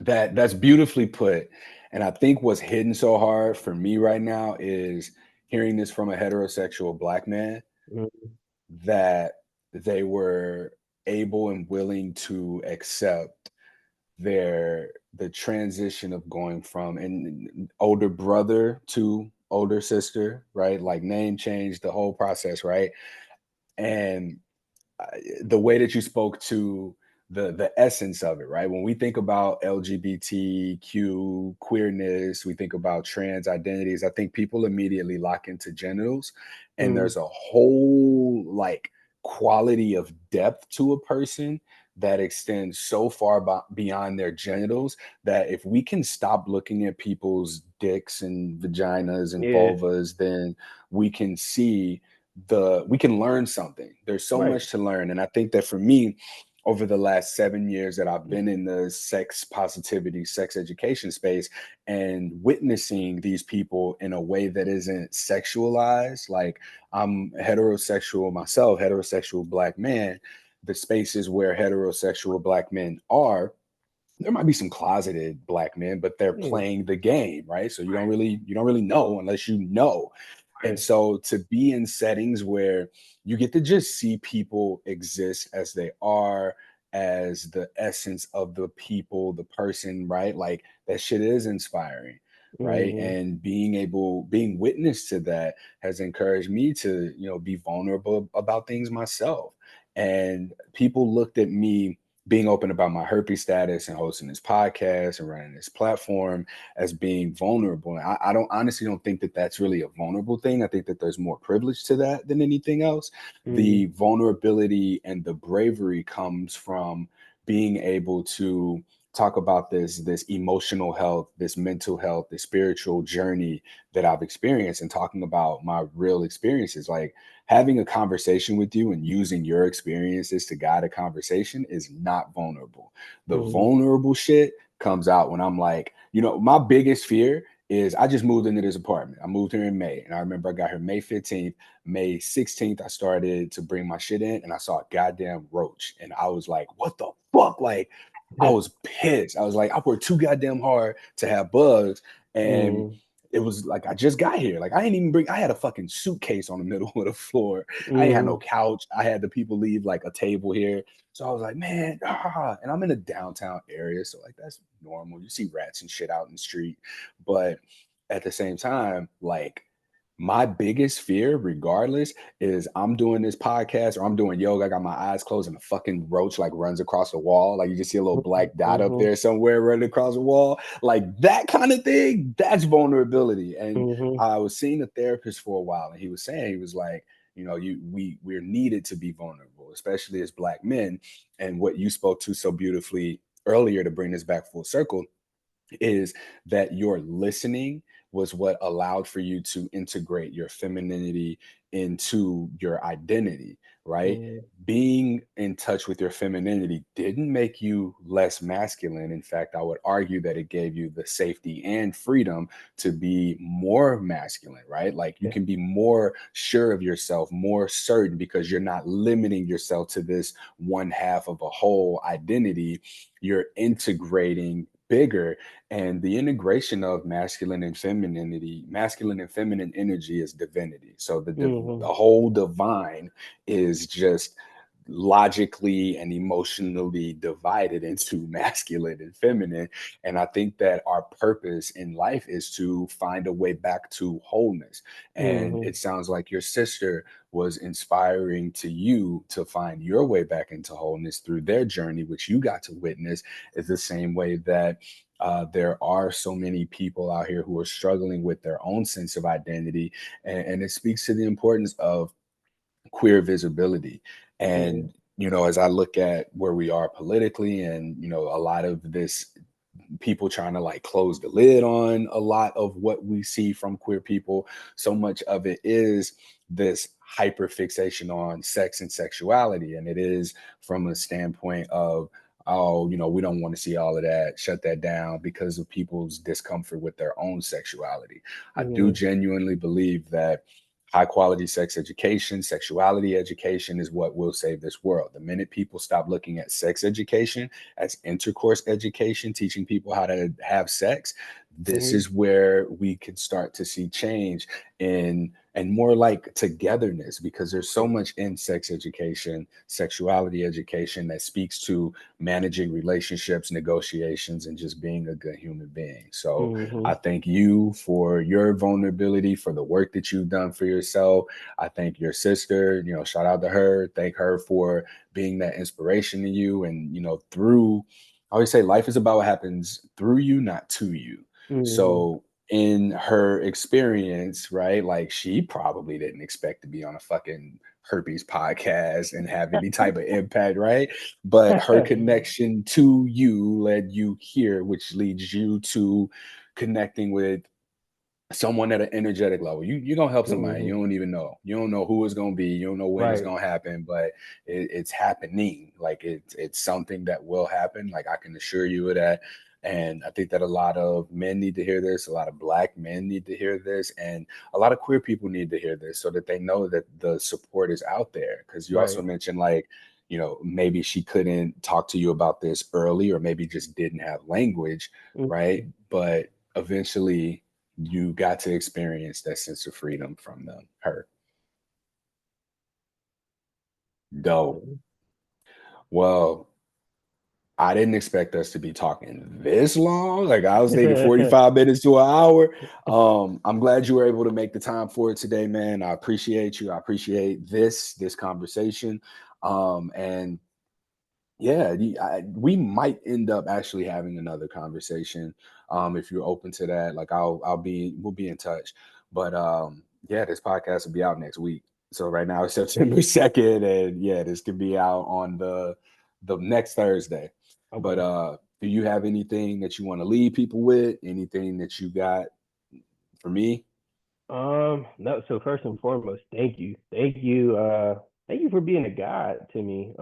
that's beautifully put. And I think what's hitting so hard for me right now is hearing this from a heterosexual black man, Mm, that they were able and willing to accept the transition of going from an older brother to older sister, right? Like name change, the whole process, right? And the way that you spoke to the essence of it, right? When we think about LGBTQ queerness, we think about trans identities. I think people immediately lock into genitals, and mm, there's a whole like quality of depth to a person that extends so far beyond their genitals, that if we can stop looking at people's dicks and vaginas and yeah. vulvas, then we can see we can learn something. There's so Right. much to learn. And I think that for me, over the last 7 years that I've been in the sex positivity, sex education space and witnessing these people in a way that isn't sexualized, like I'm heterosexual myself, heterosexual Black man, the spaces where heterosexual Black men are, there might be some closeted Black men, but they're Yeah. playing the game, right? So Right. you don't really know unless you know. And Right. so to be in settings where you get to just see people exist as they are, as the essence of the people, the person, right? Like that shit is inspiring, right? Mm-hmm. And being witness to that has encouraged me to, be vulnerable about things myself. And people looked at me being open about my herpes status and hosting this podcast and running this platform as being vulnerable. And I don't honestly don't think that that's really a vulnerable thing. I think that there's more privilege to that than anything else. Mm-hmm. The vulnerability and the bravery comes from being able to talk about this emotional health, this mental health, this spiritual journey that I've experienced, and talking about my real experiences. Like having a conversation with you and using your experiences to guide a conversation is not vulnerable. The Mm-hmm. vulnerable shit comes out when I'm like, my biggest fear is I just moved into this apartment. I moved here in May, and I remember I got here May 15th. May 16th, I started to bring my shit in, and I saw a goddamn roach, and I was like, "What the fuck?" Like, I was pissed. I was like, I worked too goddamn hard to have bugs, and Mm-hmm. it was like I just got here. Like I didn't even bring. I had a fucking suitcase on the middle of the floor. I ain't had no Mm-hmm. couch. I had the people leave like a table here. So I was like, man, and I'm in a downtown area, so like that's normal. You see rats and shit out in the street, but at the same time, like my biggest fear, regardless, is I'm doing this podcast or I'm doing yoga. I got my eyes closed and a fucking roach like runs across the wall. Like you just see a little black dot up Mm-hmm. there somewhere running across the wall. Like that kind of thing, that's vulnerability. And Mm-hmm. I was seeing a therapist for a while, and he was saying, he was like, we're needed to be vulnerable, especially as Black men. And what you spoke to so beautifully earlier to bring this back full circle is that your listening was what allowed for you to integrate your femininity into your identity, right? Being in touch with your femininity didn't make you less masculine. In fact, I would argue that it gave you the safety and freedom to be more masculine, right? Like you Yeah. can be more sure of yourself, more certain because you're not limiting yourself to this one half of a whole identity. You're integrating bigger, and the integration of masculine and feminine energy is divinity. So the Mm-hmm. whole divine is just logically and emotionally divided into masculine and feminine. And I think that our purpose in life is to find a way back to wholeness. And Mm-hmm. it sounds like your sister was inspiring to you to find your way back into wholeness through their journey, which you got to witness, is the same way that there are so many people out here who are struggling with their own sense of identity. And it speaks to the importance of queer visibility. Mm-hmm. And, as I look at where we are politically and, a lot of this people trying to like close the lid on a lot of what we see from queer people, so much of it is this hyper fixation on sex and sexuality. And it is from a standpoint of, oh, we don't want to see all of that, shut that down because of people's discomfort with their own sexuality. I do Mm-hmm. genuinely believe that high quality sex education, sexuality education is what will save this world. The minute people stop looking at sex education as intercourse education, teaching people how to have sex, this Mm-hmm. is where we can start to see change in and more like togetherness, because there's so much in sex education, sexuality education that speaks to managing relationships, negotiations, and just being a good human being. So Mm-hmm. I thank you for your vulnerability, for the work that you've done for yourself. I thank your sister, shout out to her. Thank her for being that inspiration to you. And, through, I always say life is about what happens through you, not to you. Mm-hmm. So in her experience, right, like she probably didn't expect to be on a fucking herpes podcast and have any type of impact, right? But her connection to you led you here, which leads you to connecting with someone at an energetic level. You're gonna help somebody. Mhm. You don't even know. You don't know who it's gonna be. You don't know when it's Right. gonna happen, but it's happening. Like it's something that will happen. Like I can assure you of that. And I think that a lot of men need to hear this. A lot of Black men need to hear this, and a lot of queer people need to hear this so that they know that the support is out there. Because you also Right. mentioned like, maybe she couldn't talk to you about this early, or maybe just didn't have language, right? Mhm. But eventually you got to experience that sense of freedom from her. Dope. Mhm. Well, I didn't expect us to be talking this long. Like I was thinking 45 minutes to an hour. I'm glad you were able to make the time for it today, man. I appreciate you. I appreciate this conversation. And yeah, we might end up actually having another conversation. If you're open to that, like we'll be in touch. But yeah, this podcast will be out next week. So right now it's September 2nd, and yeah, this could be out on the next Thursday. But Okay. do you have anything that you want to leave people with? Anything that you got for me? No, so first and foremost, thank you for being a guide to me,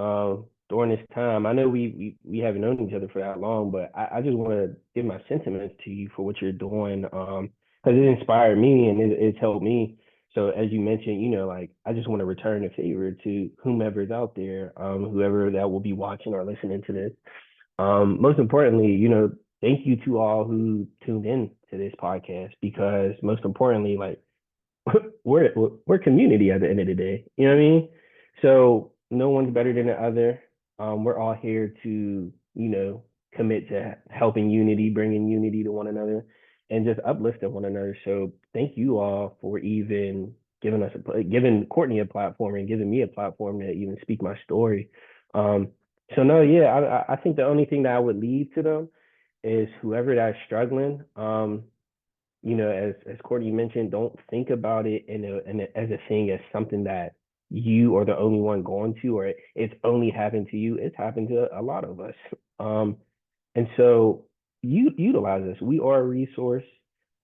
during this time. I know we haven't known each other for that long, but I just want to give my sentiments to you for what you're doing, because it inspired me and it's helped me. So as you mentioned, like I just want to return a favor to whomever's out there, whoever that will be watching or listening to this. Most importantly, thank you to all who tuned in to this podcast because most importantly, like we're community at the end of the day. You know what I mean? So no one's better than the other. We're all here to, commit to helping unity, bringing unity to one another, and just uplifting one another. So thank you all for even giving Courtney a platform and giving me a platform to even speak my story. Um, so no, yeah, I think the only thing that I would leave to them is whoever that's struggling. As Courtney mentioned, don't think about it as a thing, as something that you are the only one going to, or it's only happened to you. It's happened to a lot of us. Um, and so you utilize us. We are a resource.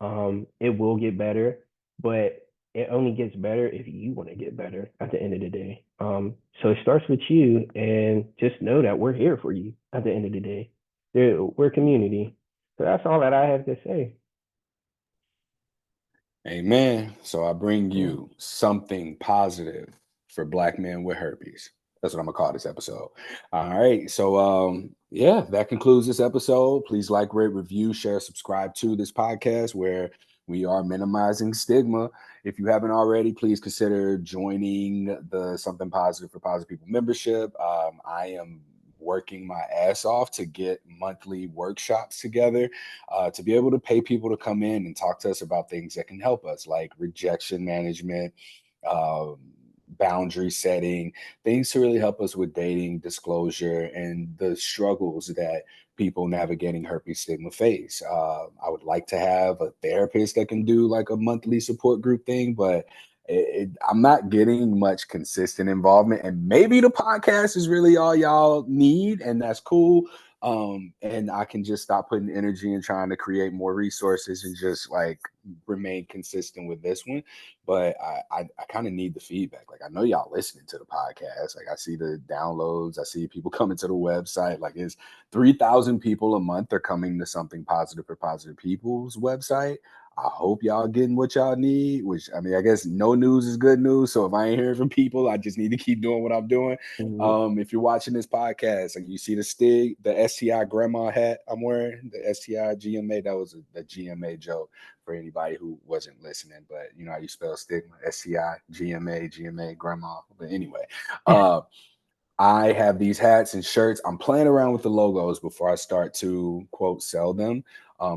It will get better, but it only gets better if you want to get better at the end of the day. So it starts with you, and just know that we're here for you at the end of the day. We're a community. So that's all that I have to say. Amen. So I bring Yeah. you something positive for Black men with herpes. That's what I'm gonna call this episode. All right. So yeah, that concludes this episode. Please like, rate, review, share, subscribe to this podcast where we are minimizing stigma. If you haven't already, please consider joining the Something Positive for Positive People membership. I am working my ass off to get monthly workshops together, to be able to pay people to come in and talk to us about things that can help us, like rejection management, um, boundary setting, things to really help us with dating, disclosure, and the struggles that people navigating herpes stigma face. I would like to have a therapist that can do like a monthly support group thing, but I'm not getting much consistent involvement, and maybe the podcast is really all y'all need, and that's cool. And I can just stop putting energy in trying to create more resources and just like remain consistent with this one. But I kind of need the feedback. Like I know y'all listening to the podcast. Like I see the downloads, I see people coming to the website. Like it's 3,000 people a month are coming to Something Positive for Positive People's website. I hope y'all getting what y'all need, which I mean, I guess no news is good news. So if I ain't hearing from people, I just need to keep doing what I'm doing. Mhm. If you're watching this podcast and you see the STI grandma hat I'm wearing, the STI GMA, that was a GMA joke for anybody who wasn't listening. But you know how you spell stigma, STI, GMA, grandma. But anyway, uh, I have these hats and shirts. I'm playing around with the logos before I start to quote sell them.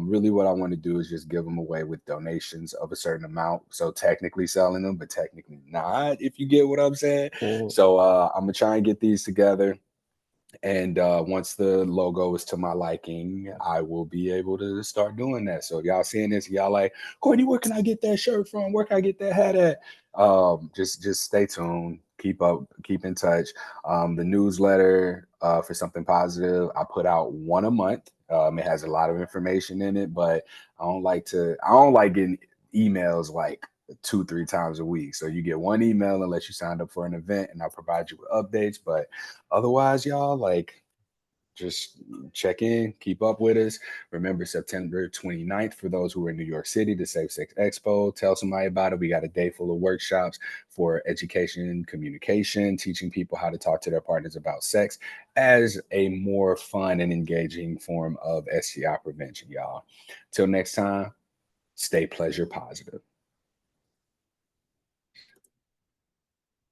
Really, what I want to do is just give them away with donations of a certain amount. So technically selling them, but technically not, if you get what I'm saying. Mhm. So I'm gonna try and get these together. And once the logo is to my liking, I will be able to start doing that. So if y'all seeing this, y'all like, Courtney, where can I get that shirt from? Where can I get that hat at? Just stay tuned. Keep in touch. The newsletter for Something Positive, I put out one a month. It has a lot of information in it, but I don't like getting emails like 2-3 times a week. So you get one email unless you signed up for an event, and I'll provide you with updates. But otherwise, y'all, like, just check in, keep up with us. Remember September 29th for those who are in New York City, the Safe Sex Expo. Tell somebody about it. We got a day full of workshops for education, communication, teaching people how to talk to their partners about sex as a more fun and engaging form of STI prevention, y'all. Till next time, stay pleasure positive.